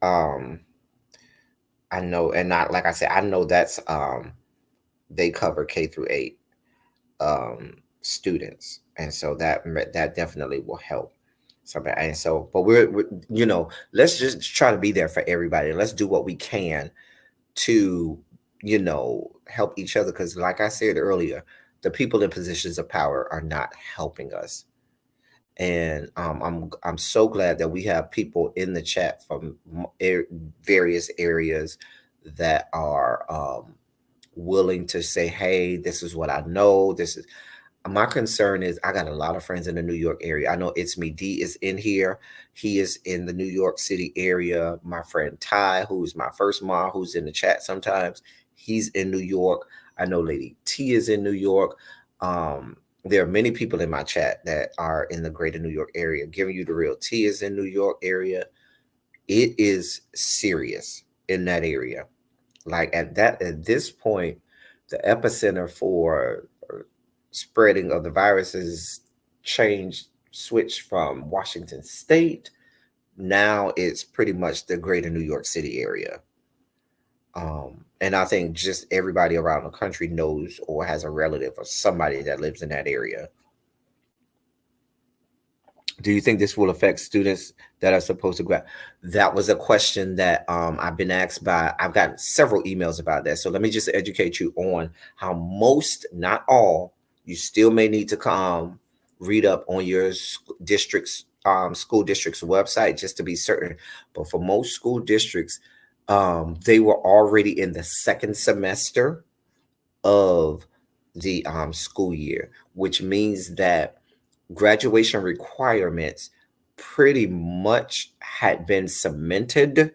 um I know, and not like I said, I know that's they cover K through 8 students, and so that definitely will help. So, and so, but we're let's just try to be there for everybody. Let's do what we can to help each other, because like I said earlier, the people in positions of power are not helping us. And I'm so glad that we have people in the chat from various areas that are willing to say, hey, this is what I know. This is my concern. Is I got a lot of friends in the New York area. I know It's Me D is in here. He is in the New York City area. My friend Ty, who's my first mom, who's in the chat sometimes, he's in New York. I know Lady T is in New York. There are many people in my chat that are in the greater New York area. Giving You the Real T is in New York area. It is serious in that area. Like at this point, the epicenter for spreading of the viruses switched from Washington State. Now it's pretty much the greater New York City area. And I think just everybody around the country knows or has a relative or somebody that lives in that area. Do you think this will affect students that are supposed to grad? That was a question that I've been asked by. I've gotten several emails about that. So let me just educate you on how most, not all, you still may need to come read up on your district's school district's website just to be certain. But for most school districts, they were already in the second semester of the school year, which means that graduation requirements pretty much had been cemented,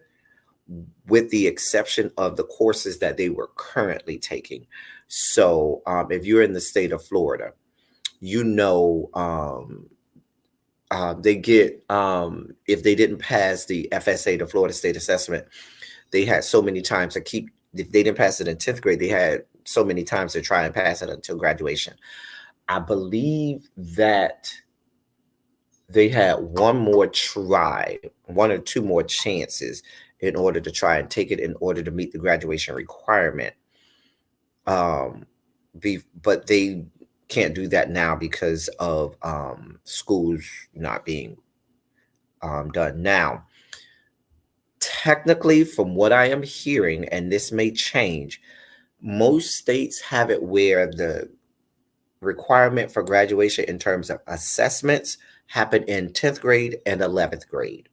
with the exception of the courses that they were currently taking. So, if you're in the state of Florida, you know, they get, if they didn't pass the FSA, the Florida State Assessment, they had so many times to keep, if they didn't pass it in 10th grade, they had so many times to try and pass it until graduation. I believe that they had one more try, one or two more chances in order to try and take it in order to meet the graduation requirement. But they can't do that now because of schools not being done. Now, technically, from what I am hearing, and this may change, most states have it where the requirement for graduation in terms of assessments happen in 10th grade and 11th grade.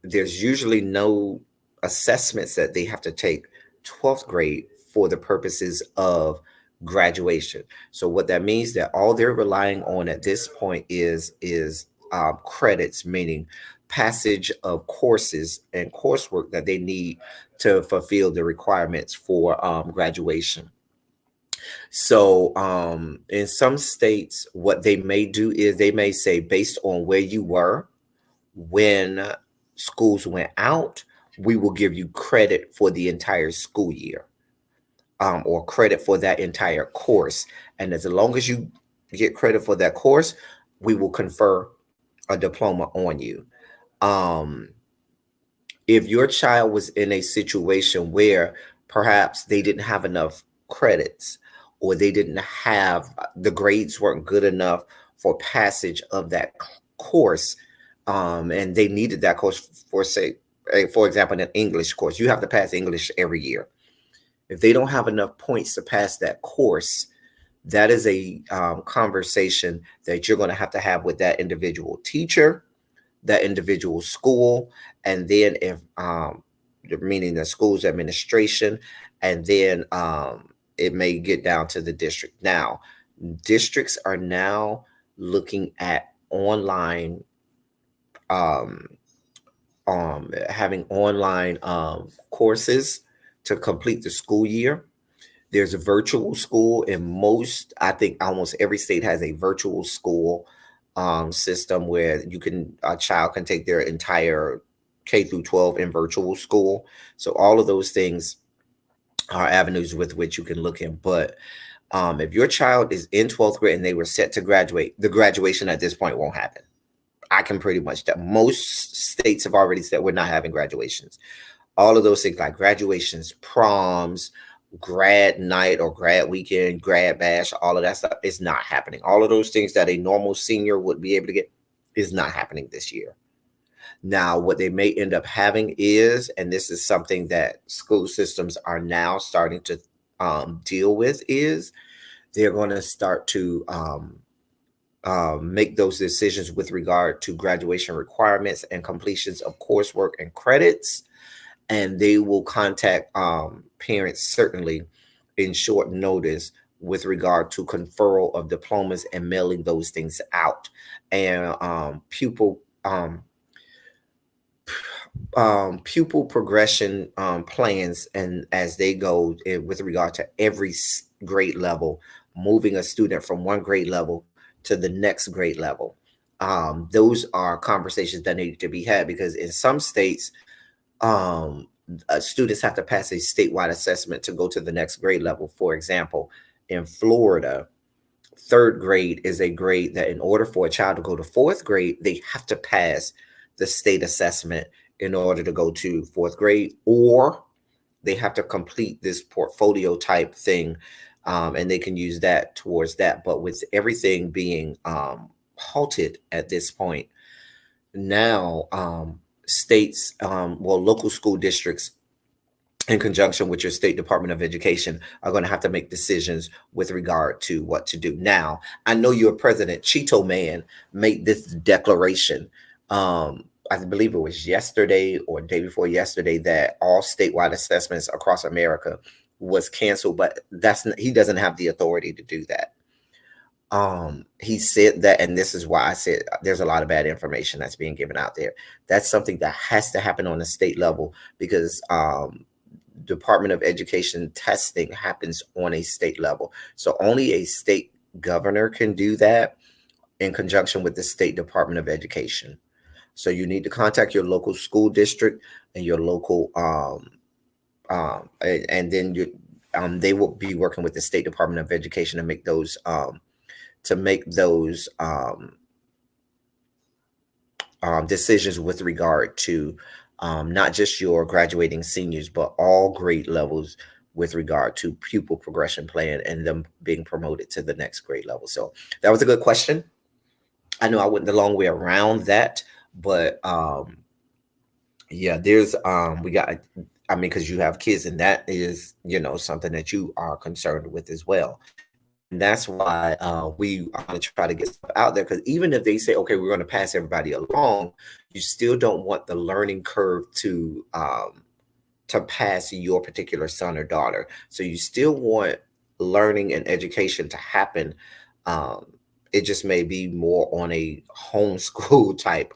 There's usually no assessments that they have to take 12th grade for the purposes of graduation. So what that means, that all they're relying on at this point is credits, meaning passage of courses and coursework that they need to fulfill the requirements for graduation. So, in some states, what they may do is they may say, based on where you were when schools went out, we will give you credit for the entire school year, or credit for that entire course. And as long as you get credit for that course, we will confer a diploma on you. Um, if your child was in a situation where perhaps they didn't have enough credits, or they didn't have, the grades weren't good enough for passage of that course, and they needed that course for, say, for example, an English course, you have to pass English every year. If they don't have enough points to pass that course, that is a conversation that you're going to have with that individual teacher, that individual school, and then if meaning the school's administration, and then it may get down to the district. Now, districts are now looking at online, um, having online courses to complete the school year. There's a virtual school in most, I think almost every state has a virtual school system where a child can take their entire K through 12 in virtual school. So all of those things are avenues with which you can look in. But if your child is in 12th grade and they were set to graduate, the graduation at this point won't happen. I can pretty much tell. Most states have already said we're not having graduations. All of those things like graduations, proms, grad night or grad weekend, grad bash, all of that stuff is not happening. All of those things that a normal senior would be able to get is not happening this year. Now, what they may end up having is, and this is something that school systems are now starting to deal with, is they're going to start to make those decisions with regard to graduation requirements and completions of coursework and credits. And they will contact parents certainly in short notice with regard to conferral of diplomas and mailing those things out. And pupil progression plans, and as they go with regard to every grade level, moving a student from one grade level to the next grade level. Those are conversations that need to be had, because in some states, students have to pass a statewide assessment to go to the next grade level. For example, in Florida, third grade is a grade that in order for a child to go to fourth grade, they have to pass the state assessment in order to go to fourth grade, or they have to complete this portfolio type thing, and they can use that towards that. But with everything being halted at this point, now states, local school districts in conjunction with your state department of education, are going to have to make decisions with regard to what to do. Now, I know your president, Cheeto Man, made this declaration. I believe it was yesterday or day before yesterday that all statewide assessments across America was canceled, but he doesn't have the authority to do that. He said that, and this is why I said there's a lot of bad information that's being given out there. That's something that has to happen on a state level, because Department of Education testing happens on a state level. So only a state governor can do that in conjunction with the state Department of Education. So you need to contact your local school district and your local and then they will be working with the state Department of Education to make those decisions with regard to not just your graduating seniors, but all grade levels with regard to pupil progression plan and them being promoted to the next grade level. So that was a good question. I know I went the long way around that, but yeah, there's we got. I mean, because you have kids, and that is something that you are concerned with as well. And that's why we are going to try to get stuff out there. Because even if they say, okay, we're going to pass everybody along, you still don't want the learning curve to pass your particular son or daughter. So you still want learning and education to happen. It just may be more on a homeschool type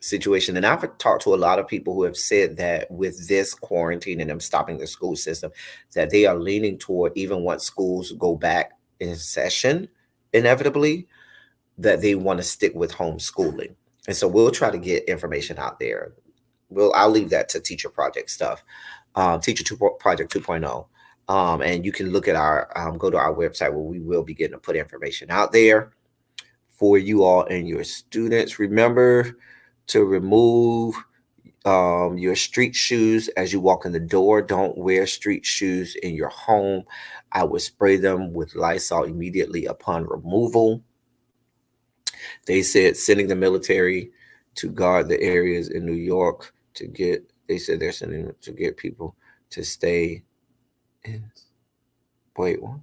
situation. And I've talked to a lot of people who have said that with this quarantine and them stopping the school system, that they are leaning toward, even once schools go back in session, inevitably, that they want to stick with homeschooling. And so we'll try to get information out there. I'll leave that to Teacher Project stuff, Project 2.0. And you can look at go to our website where we will begin to put information out there for you all and your students. Remember to remove your street shoes as you walk in the door. Don't wear street shoes in your home. I would spray them with Lysol immediately upon removal. They said sending the military to guard the areas in New York they said they're sending them to get people to stay in. Wait, what?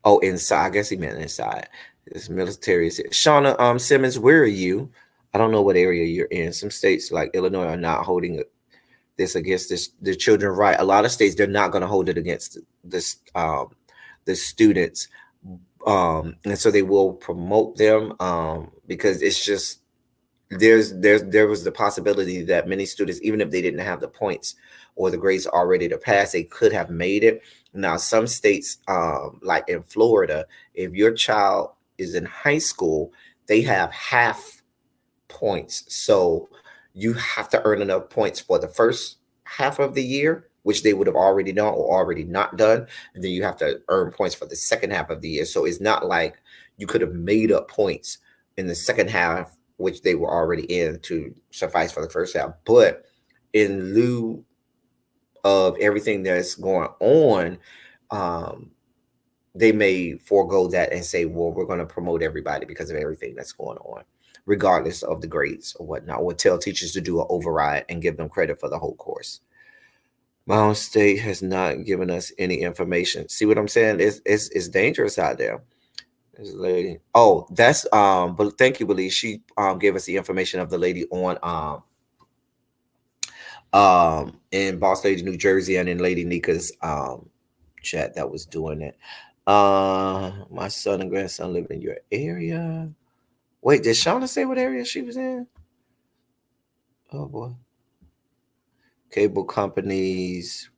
Oh, inside. I guess he meant inside. This military is here. Shauna Simmons, where are you? I don't know what area you're in. Some states like Illinois are not holding this against the children. Right. A lot of states, they're not going to hold it against the students. And so they will promote them because it's just there was the possibility that many students, even if they didn't have the points or the grades already to pass, they could have made it. Now, some states, like in Florida, if your child is in high school, they have half points. So you have to earn enough points for the first half of the year, which they would have already done or already not done. And then you have to earn points for the second half of the year. So it's not like you could have made up points in the second half, which they were already in, to suffice for the first half. But in lieu of everything that's going on, they may forego that and say, well, we're going to promote everybody because of everything that's going on, regardless of the grades or whatnot, or tell teachers to do an override and give them credit for the whole course. My own state has not given us any information. See what I'm saying? It's dangerous out there. This lady. Oh, that's but thank you, Belize. She gave us the information of the lady on in Boss Lady, New Jersey, and in Lady Nika's chat that was doing it. My son and grandson live in your area. Wait, did Shauna say what area she was in? Oh boy. Cable companies.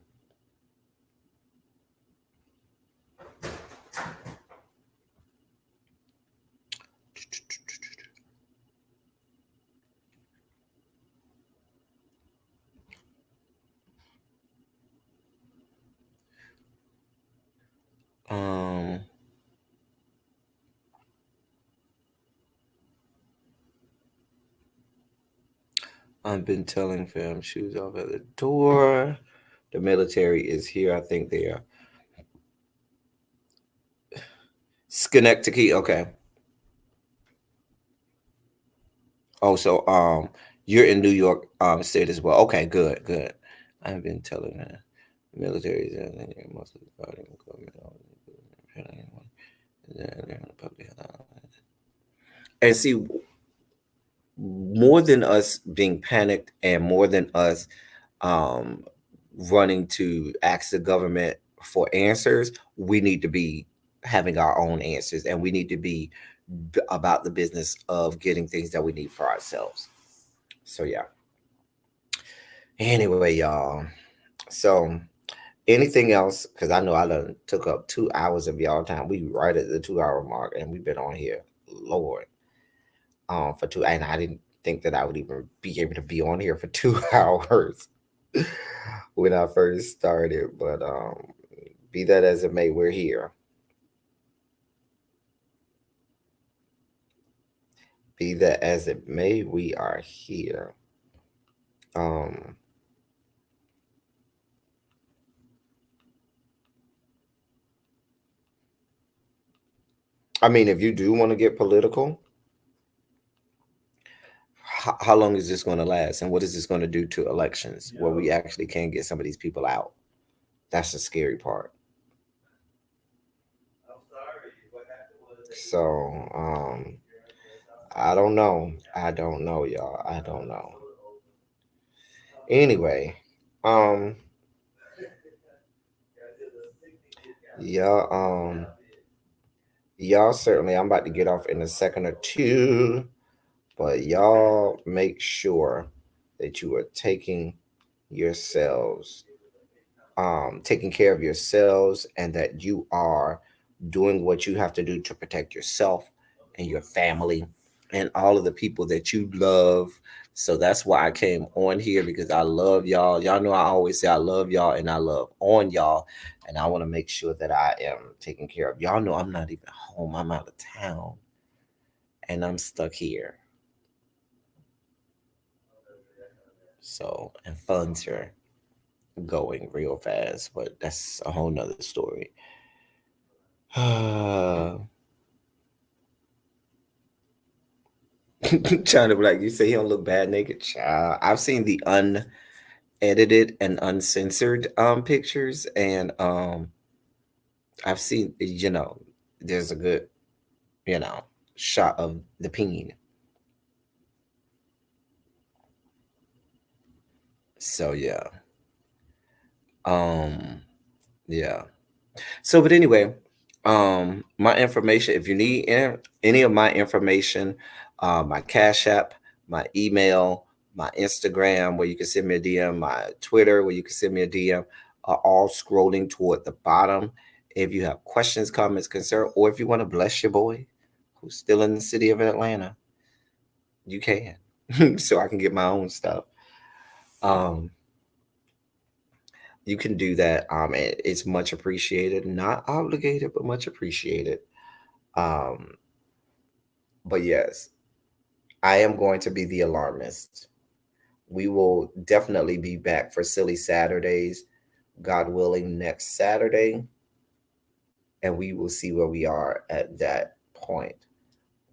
I've been telling fam, shoes off at the door. The military is here. I think they are. Schenectady. Okay. Oh, so you're in New York State as well. Okay, good, good. I've been telling her military is mostly guarding government and see more than us being panicked and more than us um, running to ask the government for answers, we need to be having our own answers and we need to be about the business of getting things that we need for ourselves. So, yeah. Anyway, y'all. So, anything else? Because I know I done took up 2 hours of y'all time. We right at the 2 hour mark and we've been on here, Lord, for two. And I didn't think that I would even be able to be on here for 2 hours when I first started. But be that as it may, we're here. Be that as it may, we are here. Um, I mean, if you do want to get political, how long is this going to last, and what is this going to do to elections where we actually can get some of these people out? That's the scary part. So, I don't know. I don't know, y'all. I don't know. Anyway, um, yeah, y'all certainly. I'm about to get off in a second or two, but y'all make sure that you are yourselves, taking care of yourselves, and that you are doing what you have to do to protect yourself and your family and all of the people that you love. So that's why I came on here because I love y'all. Y'all know I always say I love y'all and I love on y'all. And I want to make sure that I am taking care of y'all. Know I'm not even home. I'm out of town and I'm stuck here. So, and funds are going real fast, but that's a whole nother story. Trying to be like you say he don't look bad naked. Child. I've seen the unedited and uncensored pictures and I've seen there's a good you know shot of the peen. So yeah. Um yeah. So, but anyway, my information, if you need any of my information, my Cash App, my email, my Instagram, where you can send me a DM, my Twitter, where you can send me a DM, are all scrolling toward the bottom. If you have questions, comments, concern, or if you want to bless your boy who's still in the city of Atlanta, you can. So I can get my own stuff. Um, you can do that. It's much appreciated, not obligated, but much appreciated. Um, but yes, I am going to be the alarmist. We will definitely be back for Silly Saturdays, God willing, next Saturday, and we will see where we are at that point.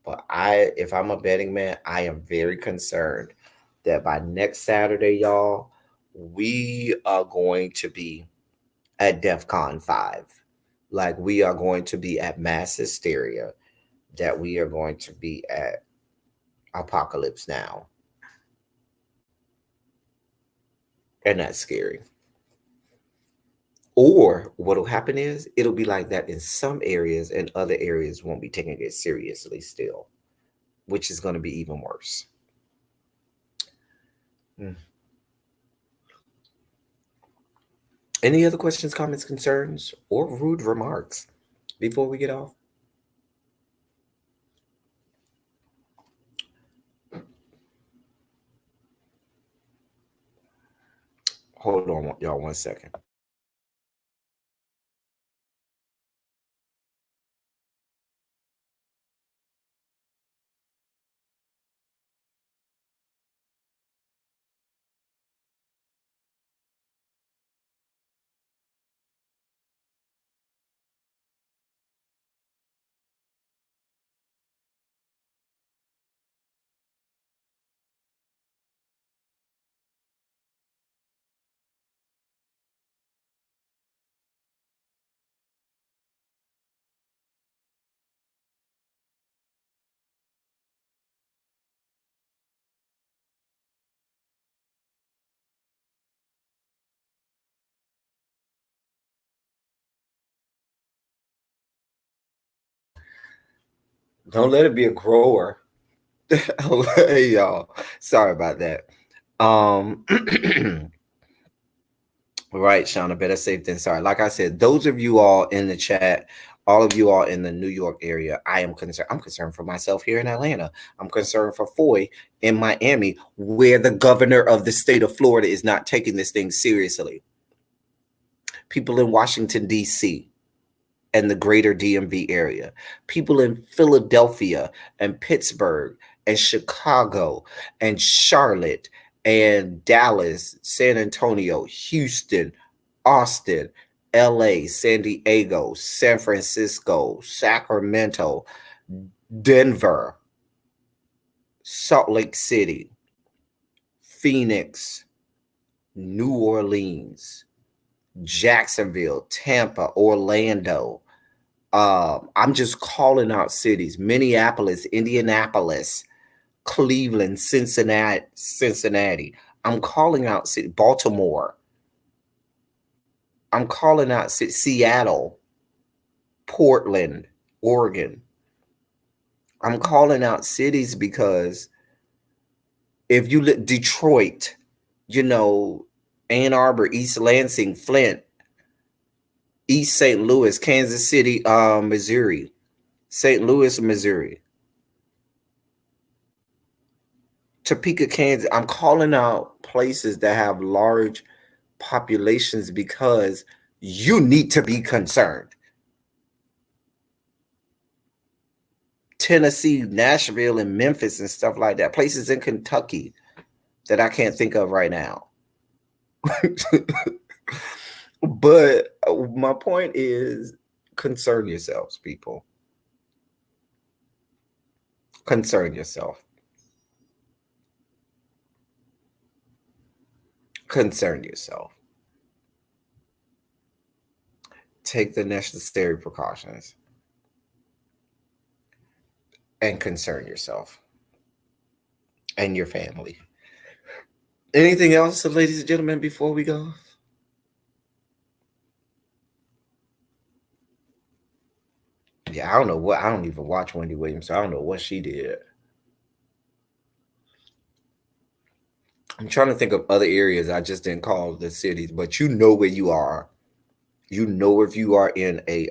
But if I'm a betting man, I am very concerned that by next Saturday, y'all, we are going to be at DEF CON 5. Like we are going to be at mass hysteria, that we are going to be at apocalypse now. And that's scary. Or what'll happen is it'll be like that in some areas and other areas won't be taking it seriously still, which is going to be even worse. Mm. Any other questions, comments, concerns, or rude remarks before we get off? Hold on, y'all, 1 second. Don't let it be a grower. Hey y'all. Sorry about that. Um right, Shauna, better safe than sorry. Like I said, those of you all in the chat, all of you all in the New York area, I am concerned. I'm concerned for myself here in Atlanta. I'm concerned for Foy in Miami, where the governor of the state of Florida is not taking this thing seriously. People in Washington, D.C. and the greater DMV area, people in Philadelphia and Pittsburgh and Chicago and Charlotte and Dallas, San Antonio, Houston, Austin, LA, San Diego, San Francisco, Sacramento, Denver, Salt Lake City, Phoenix, New Orleans, Jacksonville, Tampa, Orlando. I'm just calling out cities: Minneapolis, Indianapolis, Cleveland, Cincinnati. I'm calling out Baltimore. I'm calling out Seattle, Portland, Oregon. I'm calling out cities because if you look Detroit, you know, Ann Arbor, East Lansing, Flint, East St. Louis, Kansas City, Missouri, St. Louis, Missouri, Topeka, Kansas. I'm calling out places that have large populations because you need to be concerned. Tennessee, Nashville, and Memphis and stuff like that. Places in Kentucky that I can't think of right now. But my point is, concern yourselves, people. Concern yourself. Concern yourself. Take the necessary precautions and concern yourself and your family. Anything else, ladies and gentlemen, before we go? Yeah, I don't know what. I don't even watch Wendy Williams, so I don't know what she did. I'm trying to think of other areas. I just didn't call the cities, but you know where you are. You know if you are in a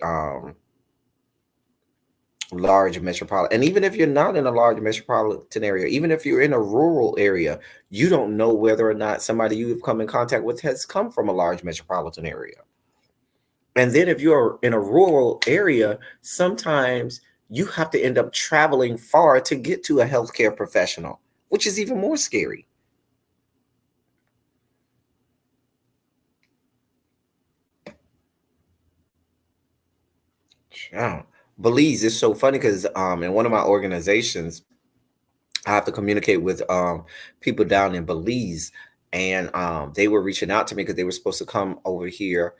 large metropolitan, and even if you're not in a large metropolitan area, even if you're in a rural area, you don't know whether or not somebody you've come in contact with has come from a large metropolitan area. And then if you're in a rural area, sometimes you have to end up traveling far to get to a healthcare professional, which is even more scary. Yeah. Belize is so funny because in one of my organizations, I have to communicate with people down in Belize, and they were reaching out to me because they were supposed to come over here.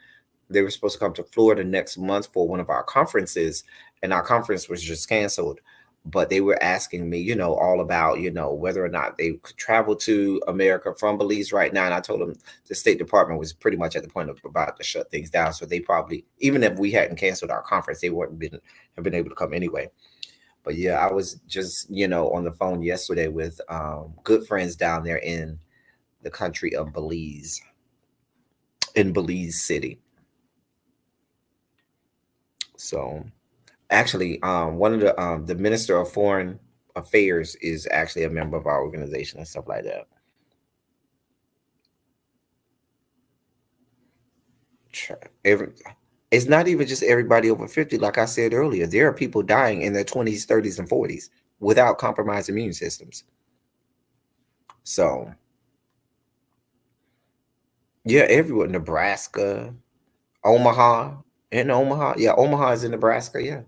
They were supposed to come to Florida next month for one of our conferences, and our conference was just canceled. But they were asking me, all about, whether or not they could travel to America from Belize right now. And I told them the State Department was pretty much at the point of about to shut things down. So they probably, even if we hadn't canceled our conference, they wouldn't have been able to come anyway. But yeah, I was just, on the phone yesterday with good friends down there in the country of Belize, in Belize City. So actually, one of the minister of foreign affairs is actually a member of our organization and stuff like that. Every, it's not even just everybody over 50. Like I said earlier, there are people dying in their 20s, 30s, and 40s without compromised immune systems. So yeah, everywhere. Nebraska, Omaha, in Omaha. Yeah, Omaha is in Nebraska. Yeah.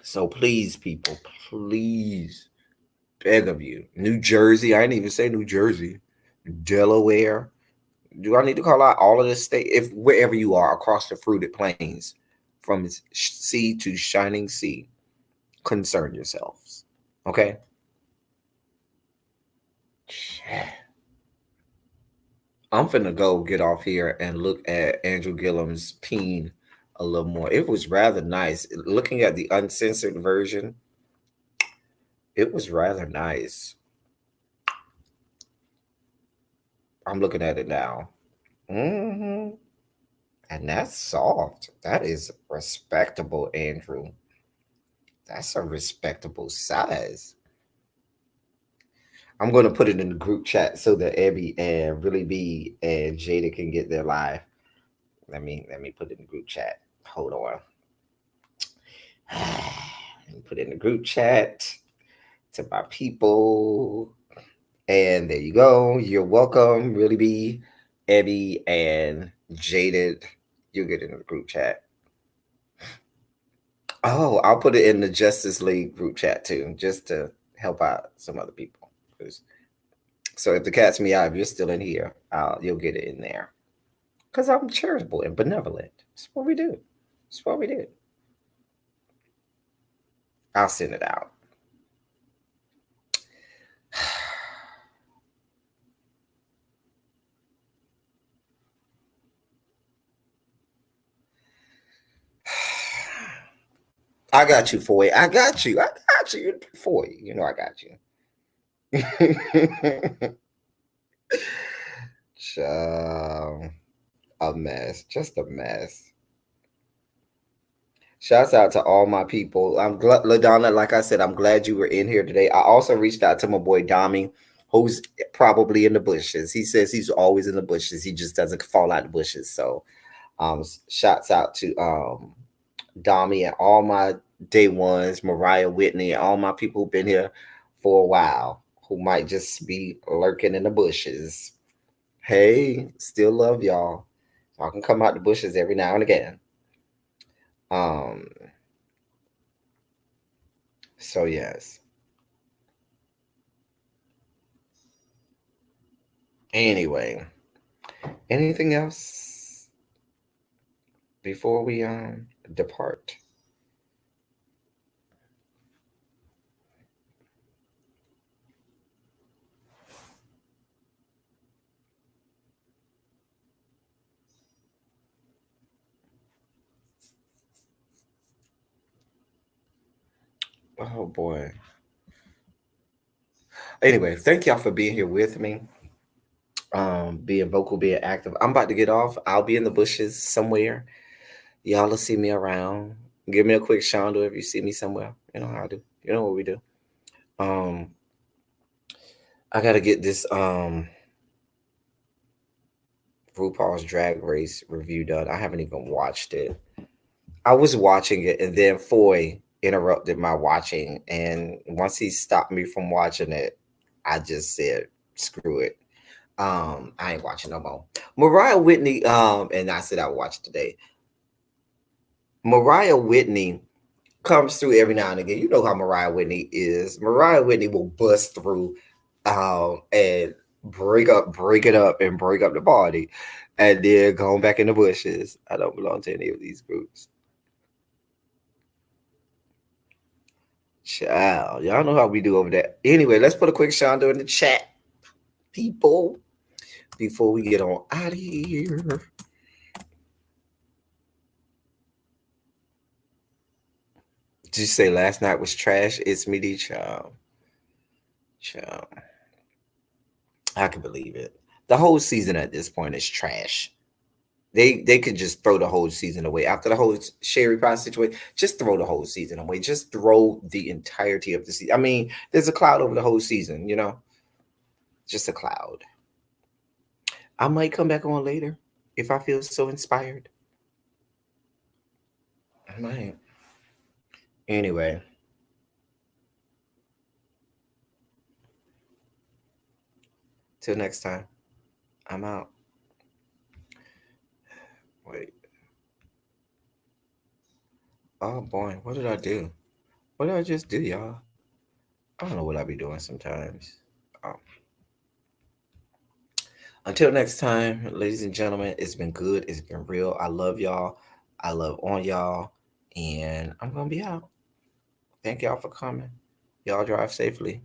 So please, people, please, beg of you. New Jersey. I didn't even say New Jersey. Delaware. Do I need to call out all of the state? If wherever you are across the fruited plains, from sea to shining sea, concern yourselves. Okay. I'm finna go get off here and look at Andrew Gillum's peen a little more. It was rather nice. Looking at the uncensored version, it was rather nice. I'm looking at it now. Hmm. And that's soft. That is respectable, Andrew. That's a respectable size. I'm going to put it in the group chat so that Abby and Really B and Jada can get their live. Let me put it in the group chat. Hold on. Let me put it in the group chat to my people. And there you go. You're welcome, Really B, Abby, and Jaded. You'll get it in the group chat. Oh, I'll put it in the Justice League group chat too, just to help out some other people. So if the cat's meow, if you're still in here, you'll get it in there. Because I'm charitable and benevolent. That's what we do. That's what we do. I'll send it out. I got you, Foy. I got you. I got you, Foy. You know I got you. Child, a mess. Just a mess. Shouts out to all my people. I'm glad, LaDonna, like I said, I'm glad you were in here today. I also reached out to my boy Dami, who's probably in the bushes. He says he's always in the bushes. He just doesn't fall out the bushes. So shouts out to Dami and all my day ones, Mariah Whitney, all my people who've been here for a while, who might just be lurking in the bushes. Hey, still love y'all. I can come out the bushes every now and again. Um, so yes. Anyway, anything else before we depart? Oh boy. Anyway, thank y'all for being here with me. Being vocal, being active. I'm about to get off. I'll be in the bushes somewhere. Y'all will see me around. Give me a quick Shonda if you see me somewhere. You know how I do. You know what we do. Um, I gotta get this RuPaul's Drag Race review done. I haven't even watched it. I was watching it, and then Foy interrupted my watching. And once he stopped me from watching it, I just said, "Screw it. I ain't watching no more." Mariah Whitney. And I said I would watch it today. Mariah Whitney comes through every now and again. You know how Mariah Whitney is. Mariah Whitney will bust through, and break it up, and break up the party, and then going back in the bushes. I don't belong to any of these groups. Child, y'all know how we do over there. Anyway, let's put a quick Shonda in the chat, people, before we get on out of here. Did you say last night was trash? It's me, D child. Child. I can believe it. The whole season at this point is trash. They could just throw the whole season away after the whole Sherry Pie situation. Just throw the whole season away. Just throw the entirety of the season. I mean, there's a cloud over the whole season. Just a cloud. I might come back on later if I feel so inspired. I might. Anyway, till next time. I'm out. Wait. Oh boy, what did I do? What did I just do, y'all? I don't know what I be doing sometimes. Um, until next time, ladies and gentlemen, it's been good. It's been real. I love y'all. I love on y'all. And I'm going to be out. Thank y'all for coming. Y'all drive safely.